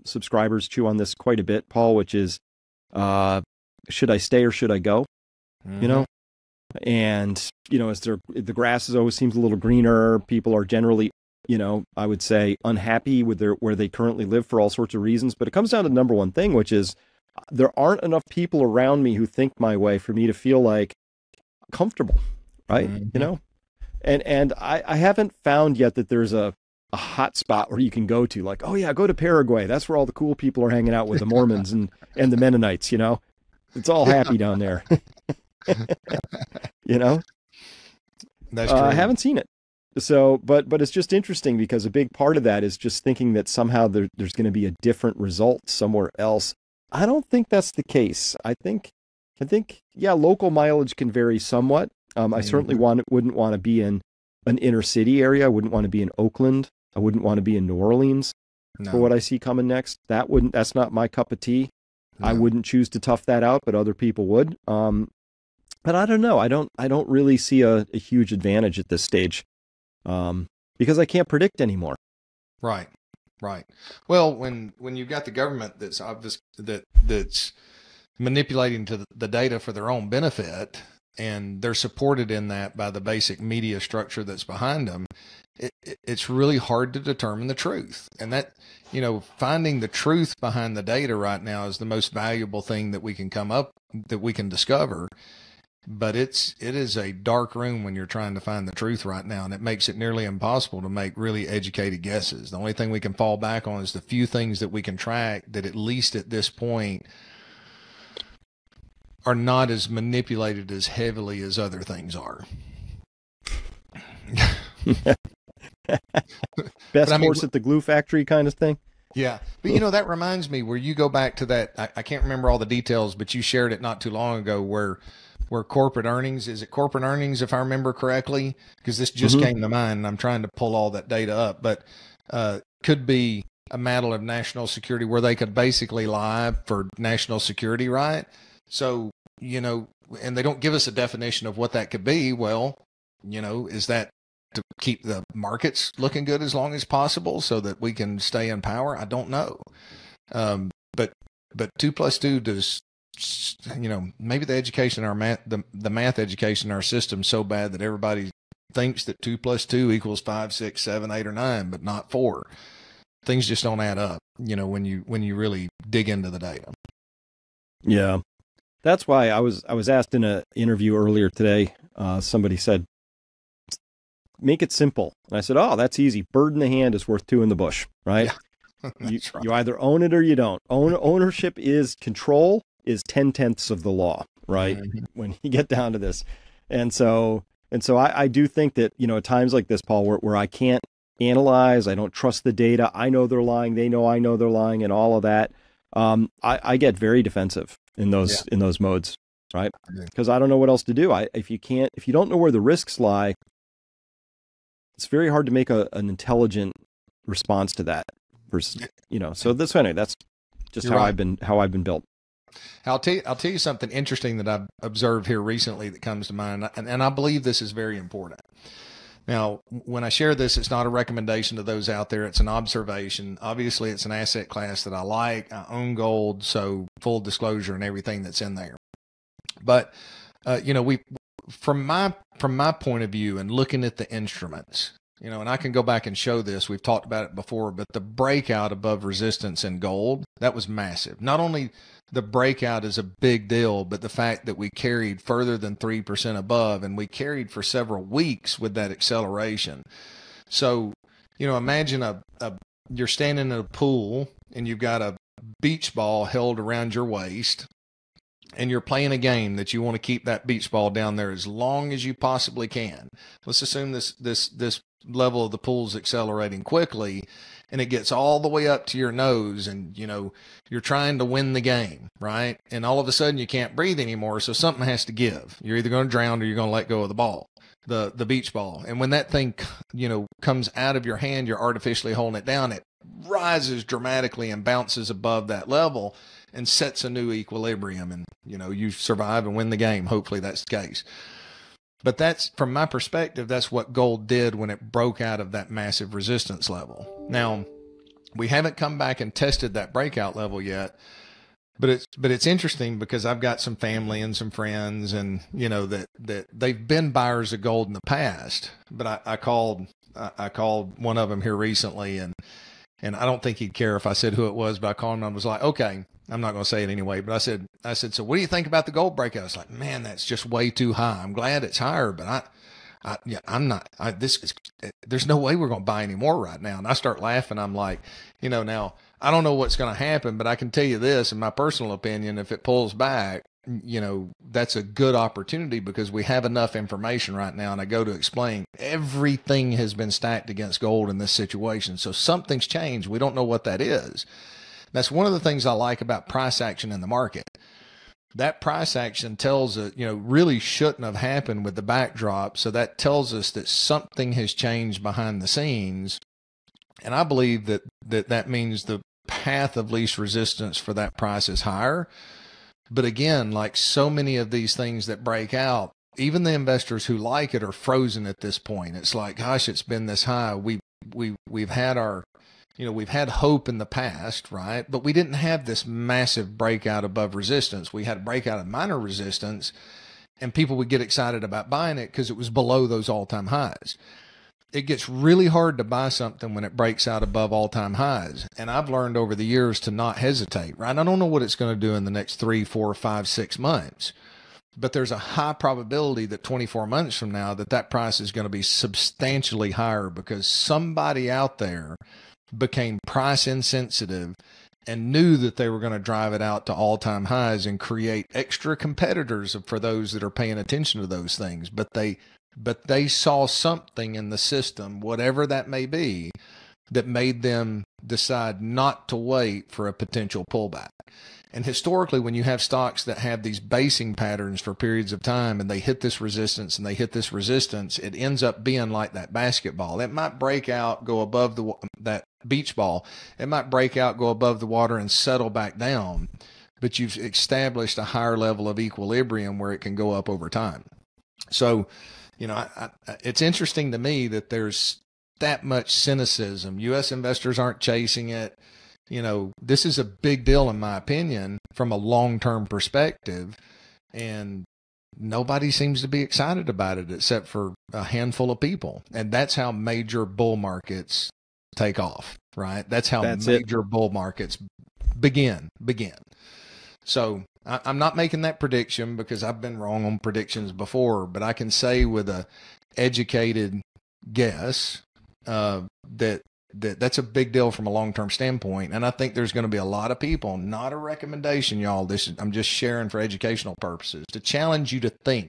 Subscribers chew on this quite a bit, Paul, which is, should I stay or should I go? Mm-hmm. And, as the grass always seems a little greener. People are generally, I would say unhappy with where they currently live for all sorts of reasons. But it comes down to the number one thing, which is there aren't enough people around me who think my way for me to feel like comfortable, right? Mm-hmm. And I haven't found yet that there's a hot spot where you can go to, like, oh yeah, go to Paraguay. That's where all the cool people are hanging out with the Mormons and the Mennonites, It's all happy down there. That's true. I haven't seen it. So, but it's just interesting because a big part of that is just thinking that somehow there's going to be a different result somewhere else. I don't think that's the case. I think, yeah, local mileage can vary somewhat. I certainly wouldn't want to be in an inner city area. I wouldn't want to be in Oakland. I wouldn't want to be in New Orleans for what I see coming next. That's not my cup of tea. No. I wouldn't choose to tough that out, but other people would. But I don't know. I don't really see a huge advantage at this stage, because I can't predict anymore. Right. Well, when you've got the government that's obvious that's manipulating the data for their own benefit, and they're supported in that by the basic media structure that's behind them, it's really hard to determine the truth. And that, finding the truth behind the data right now is the most valuable thing that we can discover. but it is a dark room when you're trying to find the truth right now, and it makes it nearly impossible to make really educated guesses. The only thing we can fall back on is the few things that we can track that, at least at this point, are not as manipulated as heavily as other things are. Best horse at the glue factory kind of thing. Yeah. But, you know, that reminds me where you go back to that. I can't remember all the details, but you shared it not too long ago where corporate earnings, is it corporate earnings, if I remember correctly? Because this just came to mind and I'm trying to pull all that data up, but could be a matter of national security where they could basically lie for national security, right? So, you know, and they don't give us a definition of what that could be. Well, you know, is that to keep the markets looking good as long as possible so that we can stay in power? I don't know. But 2 + 2 does, you know, maybe the education, our math, the math education in our system so bad that everybody thinks that 2 + 2 = 5, 6, 7, 8, or 9, but not 4. Things just don't add up, you know, when you really dig into the data. Yeah. That's why I was asked in an interview earlier today, somebody said, make it simple. And I said, oh, that's easy. Bird in the hand is worth 2 in the bush, right? Yeah. Right. You either own it or you don't. Ownership is control is 10/10 of the law, right? Mm-hmm. When you get down to this. And so I do think that, you know, at times like this, Paul, where I can't analyze, I don't trust the data, I know they're lying, they know I know they're lying, and all of that, I get very defensive in those modes, right? Because I don't know what else to do. If you don't know where the risks lie, it's very hard to make an intelligent response to that. You know, so that's anyway, that's just how I've been built. I'll tell you something interesting that I've observed here recently that comes to mind, and I believe this is very important. Now, when I share this, it's not a recommendation to those out there. It's an observation. Obviously, it's an asset class that I like. I own gold, so full disclosure and everything that's in there. But you know, from my point of view and looking at the instruments, you know, and I can go back and show this. We've talked about it before, but the breakout above resistance in gold, that was massive. Not only the breakout is a big deal, but the fact that we carried further than 3% above, and we carried for several weeks with that acceleration. So, you know, imagine you're standing in a pool and you've got a beach ball held around your waist, and you're playing a game that you want to keep that beach ball down there as long as you possibly can. Let's assume this level of the pool's accelerating quickly, and it gets all the way up to your nose, and, you know, you're trying to win the game, right? And all of a sudden you can't breathe anymore, so something has to give. You're either going to drown or you're going to let go of the ball, the beach ball. And when that thing, you know, comes out of your hand, you're artificially holding it down, it rises dramatically and bounces above that level and sets a new equilibrium, and, you know, you survive and win the game. Hopefully that's the case. But that's, from my perspective, that's what gold did when it broke out of that massive resistance level. Now, we haven't come back and tested that breakout level yet, but it's interesting because I've got some family and some friends, and, you know, that they've been buyers of gold in the past. But I called one of them here recently, and I don't think he'd care if I said who it was, but I called him and I was like, okay, I'm not going to say it anyway, but I said, so what do you think about the gold breakout? It's like, man, that's just way too high. I'm glad it's higher, but there's no way we're going to buy any more right now. And I start laughing. I'm like, you know, now I don't know what's going to happen, but I can tell you this, in my personal opinion, if it pulls back, you know, that's a good opportunity because we have enough information right now. And I go to explain everything has been stacked against gold in this situation. So something's changed. We don't know what that is. That's one of the things I like about price action in the market. That price action tells us, you know, really shouldn't have happened with the backdrop. So that tells us that something has changed behind the scenes. And I believe that means the path of least resistance for that price is higher. But again, like so many of these things that break out, even the investors who like it are frozen at this point. It's like, gosh, it's been this high. We've had our, you know, we've had hope in the past, right? But we didn't have this massive breakout above resistance. We had a breakout of minor resistance, and people would get excited about buying it because it was below those all-time highs. It gets really hard to buy something when it breaks out above all-time highs. And I've learned over the years to not hesitate, right? I don't know what it's going to do in the next 3, 4, 5, 6 months. but there's a high probability that 24 months from now that price is going to be substantially higher because somebody out there became price insensitive and knew that they were going to drive it out to all-time highs and create extra competitors for those that are paying attention to those things. But they saw something in the system, whatever that may be, that made them decide not to wait for a potential pullback. And historically, when you have stocks that have these basing patterns for periods of time and they hit this resistance and they hit this resistance, it ends up being like that basketball. It might break out, go above that beach ball. It might break out, go above the water and settle back down, but you've established a higher level of equilibrium where it can go up over time. So, it's interesting to me that there's that much cynicism. U.S. investors aren't chasing it. This is a big deal, in my opinion, from a long-term perspective, and nobody seems to be excited about it except for a handful of people. And that's how major bull markets take off, right? That's how major bull markets begin. So I'm not making that prediction because I've been wrong on predictions before, but I can say with a educated guess that's a big deal from a long-term standpoint. And I think there's going to be a lot of people, not a recommendation, y'all. I'm just sharing for educational purposes to challenge you to think.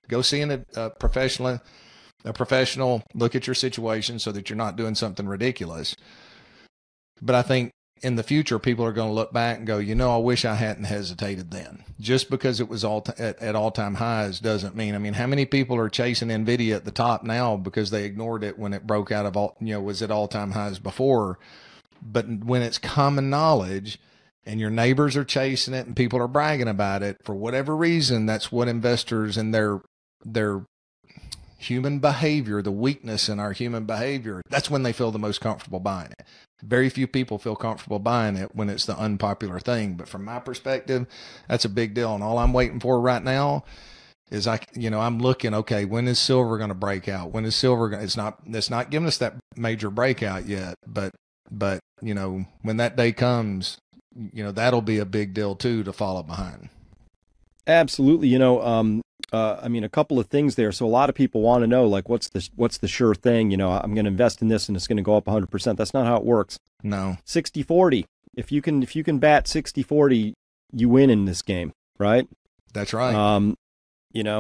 Go see a professional, look at your situation so that you're not doing something ridiculous. But I think in the future, people are going to look back and go, I wish I hadn't hesitated then. Just because it was at all-time highs doesn't mean, how many people are chasing NVIDIA at the top now because they ignored it when it broke out of was at all-time highs before. But when it's common knowledge and your neighbors are chasing it and people are bragging about it, for whatever reason, that's what investors and their human behavior, the weakness in our human behavior, that's when they feel the most comfortable buying it. Very few people feel comfortable buying it when it's the unpopular thing. But from my perspective, that's a big deal. And all I'm waiting for right now is I'm looking, okay, when is silver going to break out? When is silver going to, it's not giving us that major breakout yet, but when that day comes, that'll be a big deal too, to follow behind. Absolutely. A couple of things there. So a lot of people want to know, like, what's the sure thing? I'm going to invest in this and it's going to go up 100%. That's not how it works. No. 60-40. If you can bat 60-40, you win in this game, right? That's right.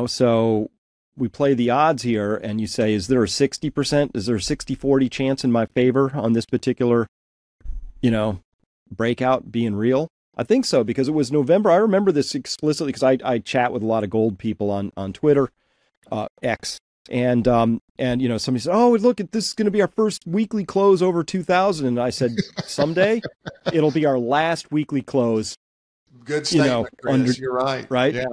So we play the odds here and you say, is there a 60%? Is there a 60-40 chance in my favor on this particular, breakout being real? I think so, because it was November. I remember this explicitly because I chat with a lot of gold people on Twitter, X, and somebody said, "Oh, look, this is going to be our first weekly close over 2,000," and I said, "Someday, it'll be our last weekly close." Good statement, Chris. You're right. Right? Yeah.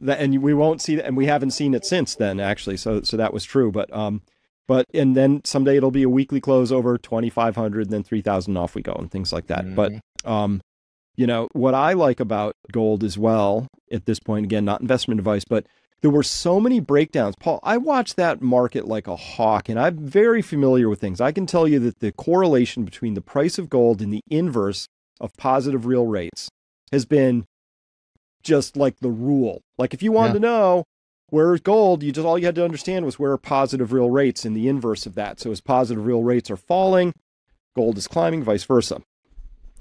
And we won't see that, and we haven't seen it since then, actually. So that was true, but and then someday it'll be a weekly close over 2,500, and then 3,000, off we go, and things like that. Mm-hmm. But what I like about gold as well at this point, again, not investment advice, but there were so many breakdowns. Paul, I watched that market like a hawk, and I'm very familiar with things. I can tell you that the correlation between the price of gold and the inverse of positive real rates has been just like the rule. Like if you wanted to know where's gold, all you had to understand was where are positive real rates and the inverse of that. So as positive real rates are falling, gold is climbing, vice versa.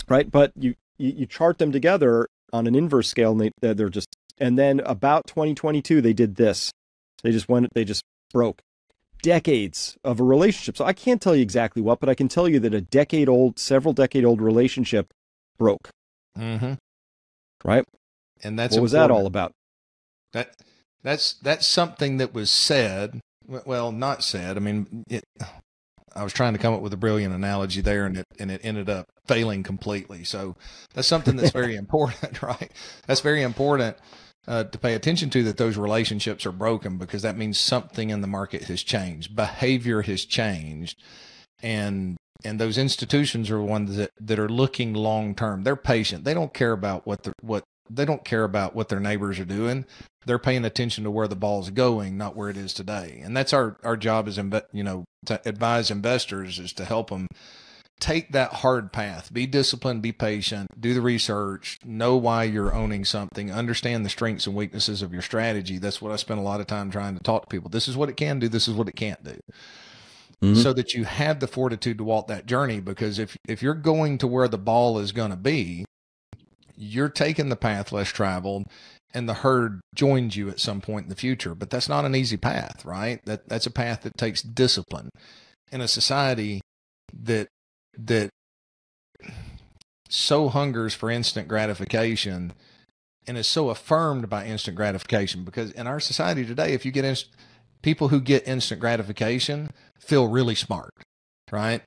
Right? But you chart them together on an inverse scale, and they're just, and then about 2022, they did this. They just broke decades of a relationship. So I can't tell you exactly what, but I can tell you that several decade old relationship broke. Mm-hmm. Right? And that's what was that all about? That's something that was said. Well, not said. I mean, I was trying to come up with a brilliant analogy there, and it ended up failing completely. So that's something that's very important, right? That's very important to pay attention to, that those relationships are broken, because that means something in the market has changed. Behavior has changed, and those institutions are ones that are looking long term. They're patient. They don't care about they don't care about what their neighbors are doing. They're paying attention to where the ball's going, not where it is today. And that's our job as to advise investors, is to help them take that hard path, be disciplined, be patient, do the research, know why you're owning something, understand the strengths and weaknesses of your strategy. That's what I spend a lot of time trying to talk to people. This is what it can do. This is what it can't do. So that you have the fortitude to walk that journey. Because if you're going to where the ball is going to be, you're taking the path less traveled, and the herd joins you at some point in the future. But that's not an easy path, right? That's a path that takes discipline in a society that so hungers for instant gratification and is so affirmed by instant gratification. Because in our society today, if you get people who get instant gratification feel really smart, right?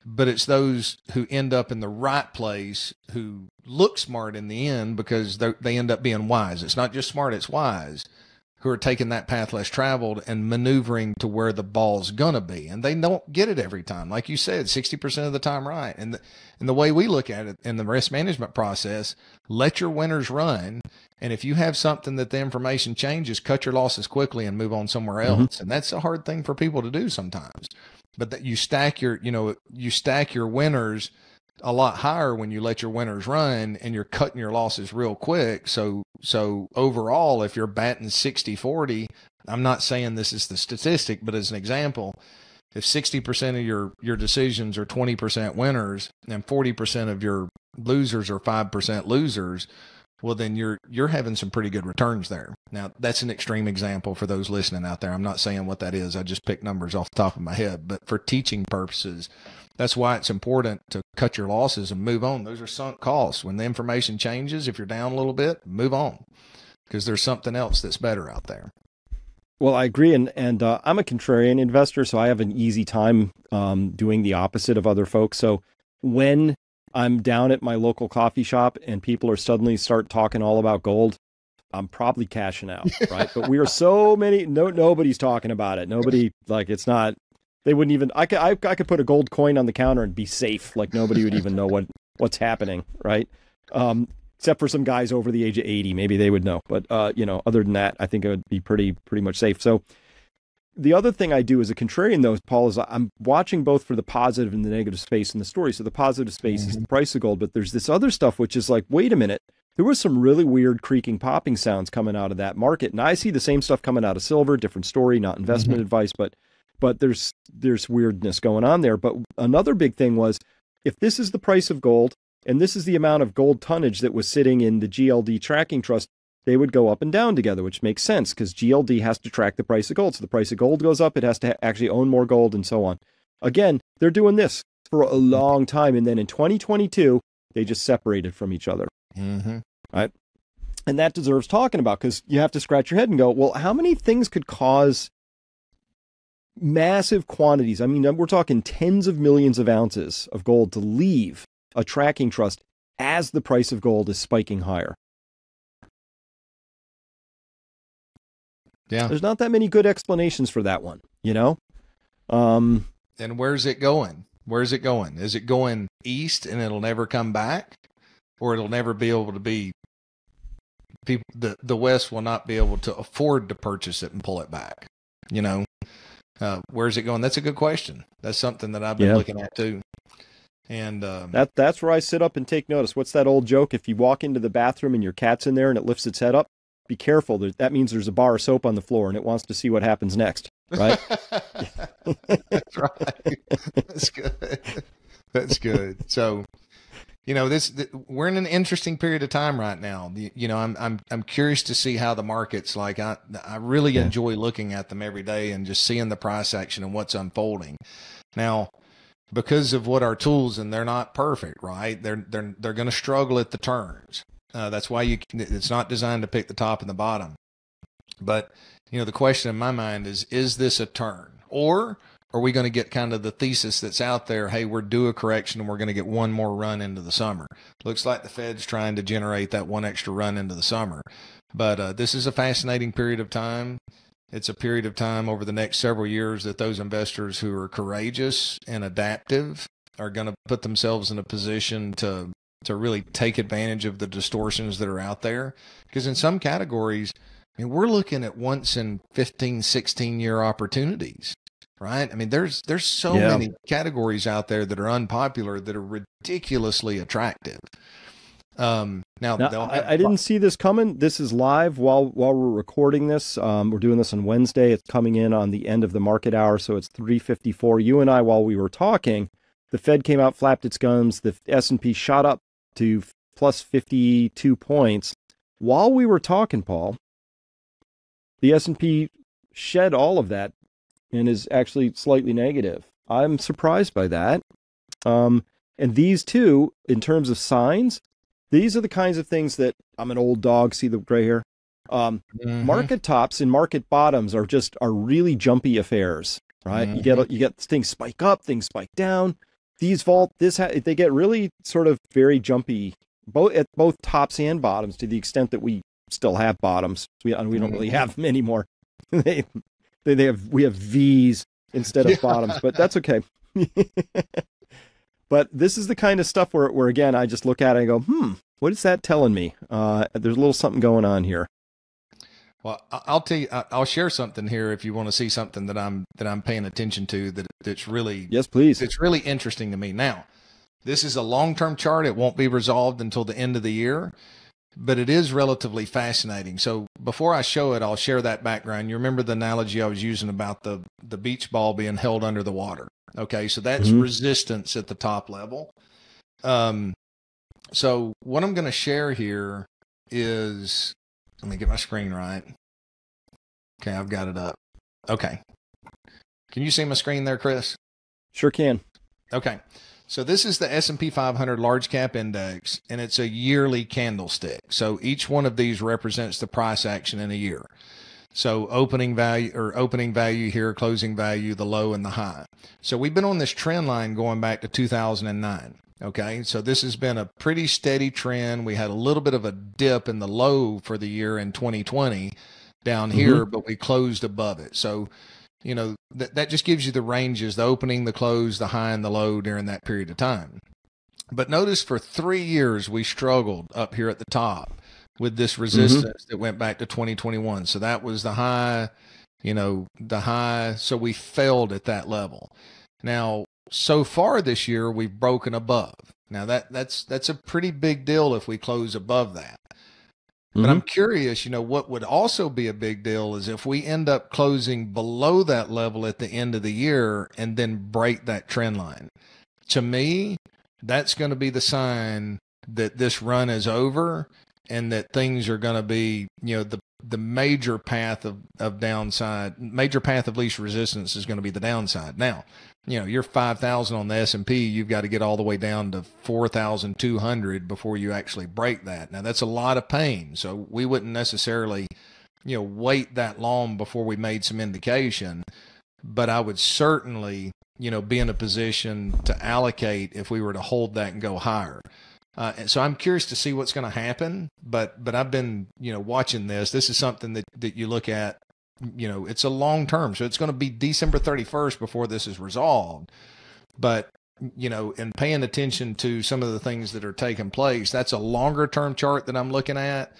But it's those who end up in the right place who look smart in the end because they end up being wise. It's not just smart, it's wise, who are taking that path less traveled and maneuvering to where the ball's going to be. And they don't get it every time. Like you said, 60% of the time right. And the way we look at it in the risk management process, let your winners run. And if you have something that the information changes, cut your losses quickly and move on somewhere else. And that's a hard thing for people to do sometimes. But that you stack your winners a lot higher when you let your winners run, and you're cutting your losses real quick. So overall, if you're batting 60-40, I'm not saying this is the statistic, but as an example, if 60% of your decisions are 20% winners and 40% of your losers are 5% losers, well, then you're having some pretty good returns there. Now, that's an extreme example for those listening out there. I'm not saying what that is. I just picked numbers off the top of my head. But for teaching purposes, that's why it's important to cut your losses and move on. Those are sunk costs. When the information changes, if you're down a little bit, move on, because there's something else that's better out there. Well, I agree. And I'm a contrarian investor, so I have an easy time doing the opposite of other folks. So when I'm down at my local coffee shop and people are suddenly start talking all about gold, I'm probably cashing out, right? But we are so many, nobody's talking about it. Nobody, like, it's not, they wouldn't even, I could put a gold coin on the counter and be safe. Like, nobody would even know what's happening, right? Except for some guys over the age of 80, maybe they would know. But, other than that, I think it would be pretty much safe. So the other thing I do as a contrarian, though, Paul, is I'm watching both for the positive and the negative space in the story. So the positive space is the price of gold, but there's this other stuff, which is like, wait a minute, there was some really weird creaking, popping sounds coming out of that market. And I see the same stuff coming out of silver, different story, not investment advice, but there's weirdness going on there. But another big thing was, if this is the price of gold, and this is the amount of gold tonnage that was sitting in the GLD tracking trust, they would go up and down together, which makes sense because GLD has to track the price of gold. So the price of gold goes up, it has to actually own more gold and so on. Again, they're doing this for a long time. And then in 2022, they just separated from each other. Right? And that deserves talking about, because you have to scratch your head and go, well, how many things could cause massive quantities? I mean, we're talking tens of millions of ounces of gold to leave a tracking trust as the price of gold is spiking higher. Yeah. There's not that many good explanations for that one, And where's it going? Where's it going? Is it going east and it'll never come back? Or it'll never be able to be, people, the West will not be able to afford to purchase it and pull it back. Where's it going? That's a good question. That's something that I've been looking at too. And that's where I sit up and take notice. What's that old joke? If you walk into the bathroom and your cat's in there and it lifts its head up, be careful. That means there's a bar of soap on the floor and it wants to see what happens next, right? That's right. That's good. That's good. So, we're in an interesting period of time right now. I'm curious to see how the markets, like, I really enjoy looking at them every day and just seeing the price action and what's unfolding. Now, because of what our tools, and they're not perfect, right? They're going to struggle at the turns. That's why it's not designed to pick the top and the bottom. But, the question in my mind is this a turn? Or are we going to get kind of the thesis that's out there, hey, we're due a correction and we're going to get one more run into the summer? Looks like the Fed's trying to generate that one extra run into the summer. But this is a fascinating period of time. It's a period of time over the next several years that those investors who are courageous and adaptive are going to put themselves in a position to really take advantage of the distortions that are out there. Because in some categories, we're looking at once in 15, 16-year opportunities. right? I mean, there's so many categories out there that are unpopular that are ridiculously attractive. Now I didn't see this coming. This is live while we're recording this. We're doing this on Wednesday. It's coming in on the end of the market hour, so it's 3:54. You and I, while we were talking, the Fed came out, flapped its gums. The S&P shot up to plus 52 points. While we were talking, Paul, the S&P shed all of that and is actually slightly negative. I'm surprised by that. And these two, in terms of signs, these are the kinds of things that I'm an old dog. See the gray hair? Market tops and market bottoms are really jumpy affairs, right? You get things spike up, things spike down. These they get really sort of very jumpy, at both tops and bottoms, to the extent that we still have bottoms. We don't really have them anymore. we have V's instead of bottoms, but that's okay. But this is the kind of stuff where again, I just look at it and go, what is that telling me? There's a little something going on here. Well, I'll tell you, I'll share something here if you want to see something that I'm paying attention to that's really, yes, please. It's really interesting to me. Now, this is a long-term chart. It won't be resolved until the end of the year, but it is relatively fascinating. So before I show it, I'll share that background. You remember the analogy I was using about the beach ball being held under the water. Okay, so that's resistance at the top level. So what I'm going to share here is, let me get my screen right. Okay, I've got it up. Okay. Can you see my screen there, Chris? Sure can. Okay. So this is the S&P 500 large cap index, and it's a yearly candlestick. So each one of these represents the price action in a year. So opening value here, closing value, the low and the high. So we've been on this trend line going back to 2009. Okay, so this has been a pretty steady trend. We had a little bit of a dip in the low for the year in 2020 down here, but we closed above it. So, you know, that just gives you the ranges, the opening, the close, the high and the low during that period of time. But notice for 3 years, we struggled up here at the top with this resistance that went back to 2021. So that was the high, so we failed at that level. Now, so far this year, we've broken above. Now that's a pretty big deal if we close above that. But I'm curious, what would also be a big deal is if we end up closing below that level at the end of the year and then break that trend line. To me, that's going to be the sign that this run is over and that things are going to be, the major path of downside, major path of least resistance is going to be the downside. Now, you're 5,000 on the S&P, you've got to get all the way down to 4,200 before you actually break that. Now, that's a lot of pain. So we wouldn't necessarily, wait that long before we made some indication, but I would certainly, be in a position to allocate if we were to hold that and go higher. And so I'm curious to see what's going to happen, but I've been, watching this. This is something that you look at, it's a long term. So it's going to be December 31st before this is resolved. But, in paying attention to some of the things that are taking place, that's a longer term chart that I'm looking at.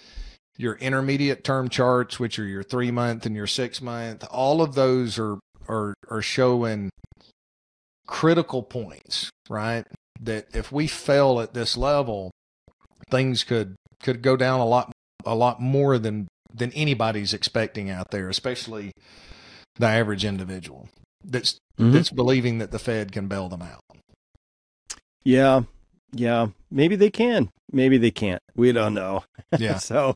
Your intermediate term charts, which are your 3 month and your 6 month, all of those are showing critical points, right? That if we fail at this level, things could go down a lot more than anybody's expecting out there, especially the average individual that's believing that the Fed can bail them out. Yeah. Maybe they can. Maybe they can't. We don't know. Yeah. So,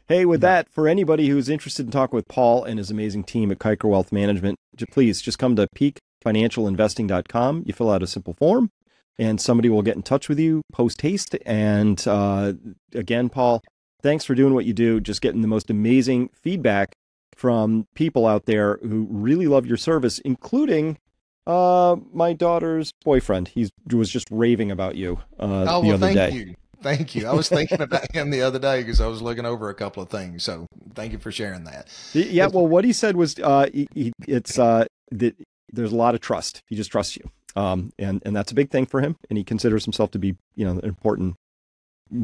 hey, with that, for anybody who's interested in talking with Paul and his amazing team at Kiker Wealth Management, please just come to peakfinancialinvesting.com. You fill out a simple form, and somebody will get in touch with you post haste. And again, Paul, thanks for doing what you do, just getting the most amazing feedback from people out there who really love your service, including my daughter's boyfriend. He was just raving about you the other day. Thank you. I was thinking about him the other day because I was looking over a couple of things. So thank you for sharing that. Yeah, well, what he said was it's that there's a lot of trust. He just trusts you. And that's a big thing for him. And he considers himself to be, an important,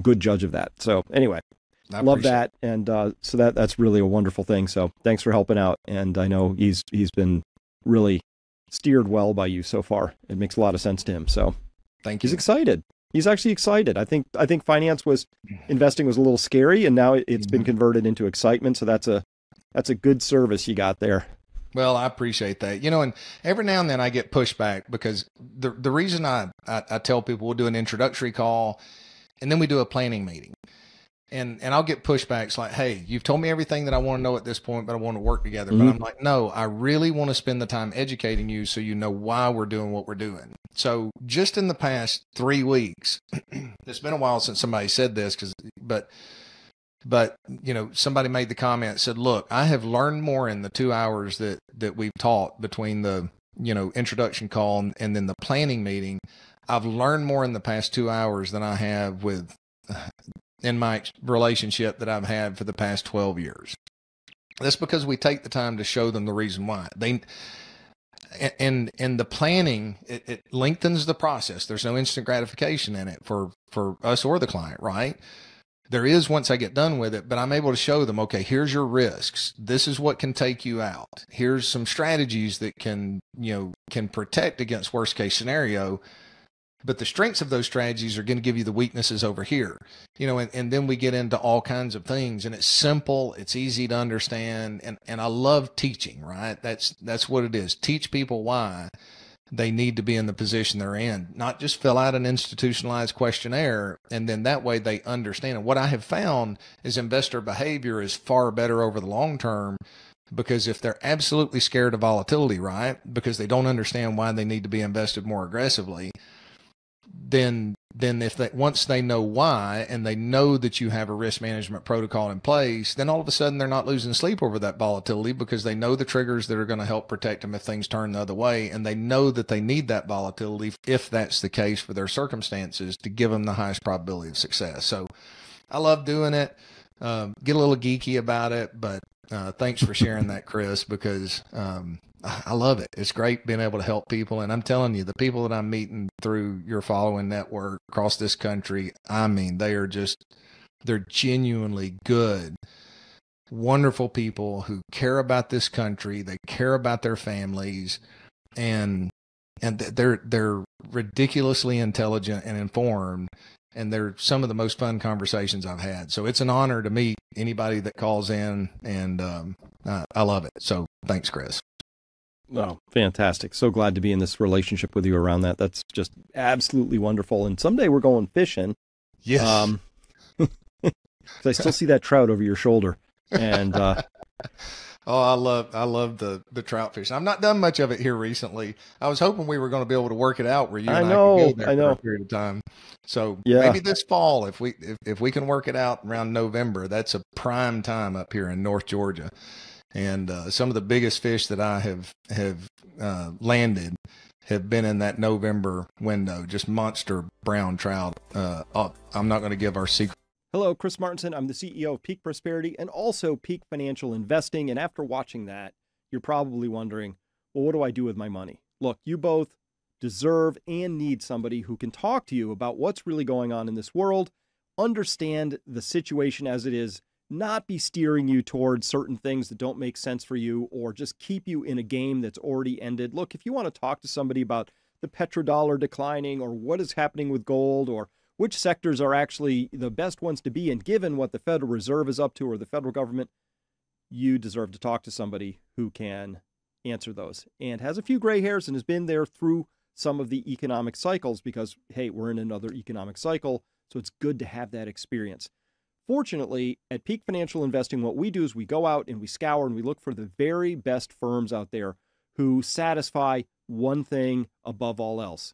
good judge of that. So anyway, love that. And so that's really a wonderful thing. So thanks for helping out. And I know he's been really steered well by you so far. It makes a lot of sense to him. So thank you. He's excited. He's actually excited. I think investing was a little scary, and now it's been converted into excitement. So that's a good service you got there. Well, I appreciate that. And every now and then I get pushback because the reason I tell people we'll do an introductory call and then we do a planning meeting. And I'll get pushbacks like, hey, you've told me everything that I want to know at this point, but I want to work together. But I'm like, no, I really want to spend the time educating you so you know why we're doing what we're doing. So just in the past 3 weeks, it's been a while since somebody said this, but somebody made the comment, said, look, I have learned more in the 2 hours that we've taught between the, introduction call and then the planning meeting. I've learned more in the past 2 hours than I have in my relationship that I've had for the past 12 years. That's because we take the time to show them the reason why. And the planning, it lengthens the process. There's no instant gratification in it for us or the client, right? There is once I get done with it, but I'm able to show them, okay, here's your risks. This is what can take you out. Here's some strategies that can protect against worst case scenario. But the strengths of those strategies are going to give you the weaknesses over here, and then we get into all kinds of things, and it's simple. It's easy to understand. And I love teaching, right? That's what it is. Teach people why they need to be in the position they're in, not just fill out an institutionalized questionnaire. And then that way they understand. And what I have found is investor behavior is far better over the long term, because if they're absolutely scared of volatility, right? Because they don't understand why they need to be invested more aggressively, then once they know why, and they know that you have a risk management protocol in place, then all of a sudden they're not losing sleep over that volatility, because they know the triggers that are going to help protect them if things turn the other way. And they know that they need that volatility, if that's the case for their circumstances, to give them the highest probability of success. So I love doing it. Get a little geeky about it, but thanks for sharing that, Chris, because I love it. It's great being able to help people. And I'm telling you, the people that I'm meeting through your following network across this country, I mean, they're genuinely good, wonderful people who care about this country. They care about their families, and they're ridiculously intelligent and informed. And they're some of the most fun conversations I've had. So it's an honor to meet anybody that calls in, and I love it. So thanks, Chris. Oh, fantastic. So glad to be in this relationship with you around that. That's just absolutely wonderful. And someday we're going fishing. Yes. 'Cause I still see that trout over your shoulder. And I love the trout fishing. I've not done much of it here recently. I was hoping we were going to be able to work it out where you and I could go there for a period of time. So maybe this fall, if we can work it out around November, that's a prime time up here in North Georgia. And some of the biggest fish that I have landed have been in that November window, just monster brown trout. I'm not going to give our secret. Hello, Chris Martenson. I'm the CEO of Peak Prosperity and also Peak Financial Investing. And after watching that, you're probably wondering, well, what do I do with my money? Look, you both deserve and need somebody who can talk to you about what's really going on in this world, understand the situation as it is, not be steering you towards certain things that don't make sense for you, or just keep you in a game that's already ended. Look, if you want to talk to somebody about the petrodollar declining, or what is happening with gold, or which sectors are actually the best ones to be in, given what the Federal Reserve is up to, or the federal government, you deserve to talk to somebody who can answer those and has a few gray hairs and has been there through some of the economic cycles, because, hey, we're in another economic cycle, so it's good to have that experience. Fortunately, at Peak Financial Investing, what we do is we go out and we scour and we look for the very best firms out there who satisfy one thing above all else.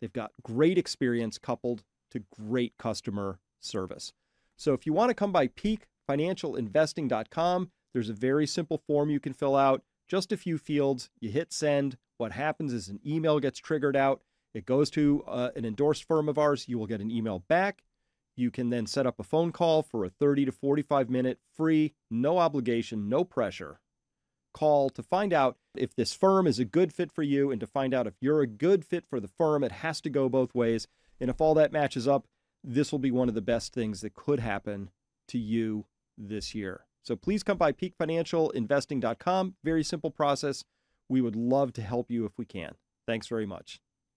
They've got great experience coupled to great customer service. So if you want to come by peakfinancialinvesting.com, there's a very simple form you can fill out, just a few fields. You hit send. What happens is an email gets triggered out. It goes to an endorsed firm of ours. You will get an email back. You can then set up a phone call for a 30 to 45 minute free, no obligation, no pressure call to find out if this firm is a good fit for you, and to find out if you're a good fit for the firm. It has to go both ways. And if all that matches up, this will be one of the best things that could happen to you this year. So please come by peakfinancialinvesting.com. Very simple process. We would love to help you if we can. Thanks very much.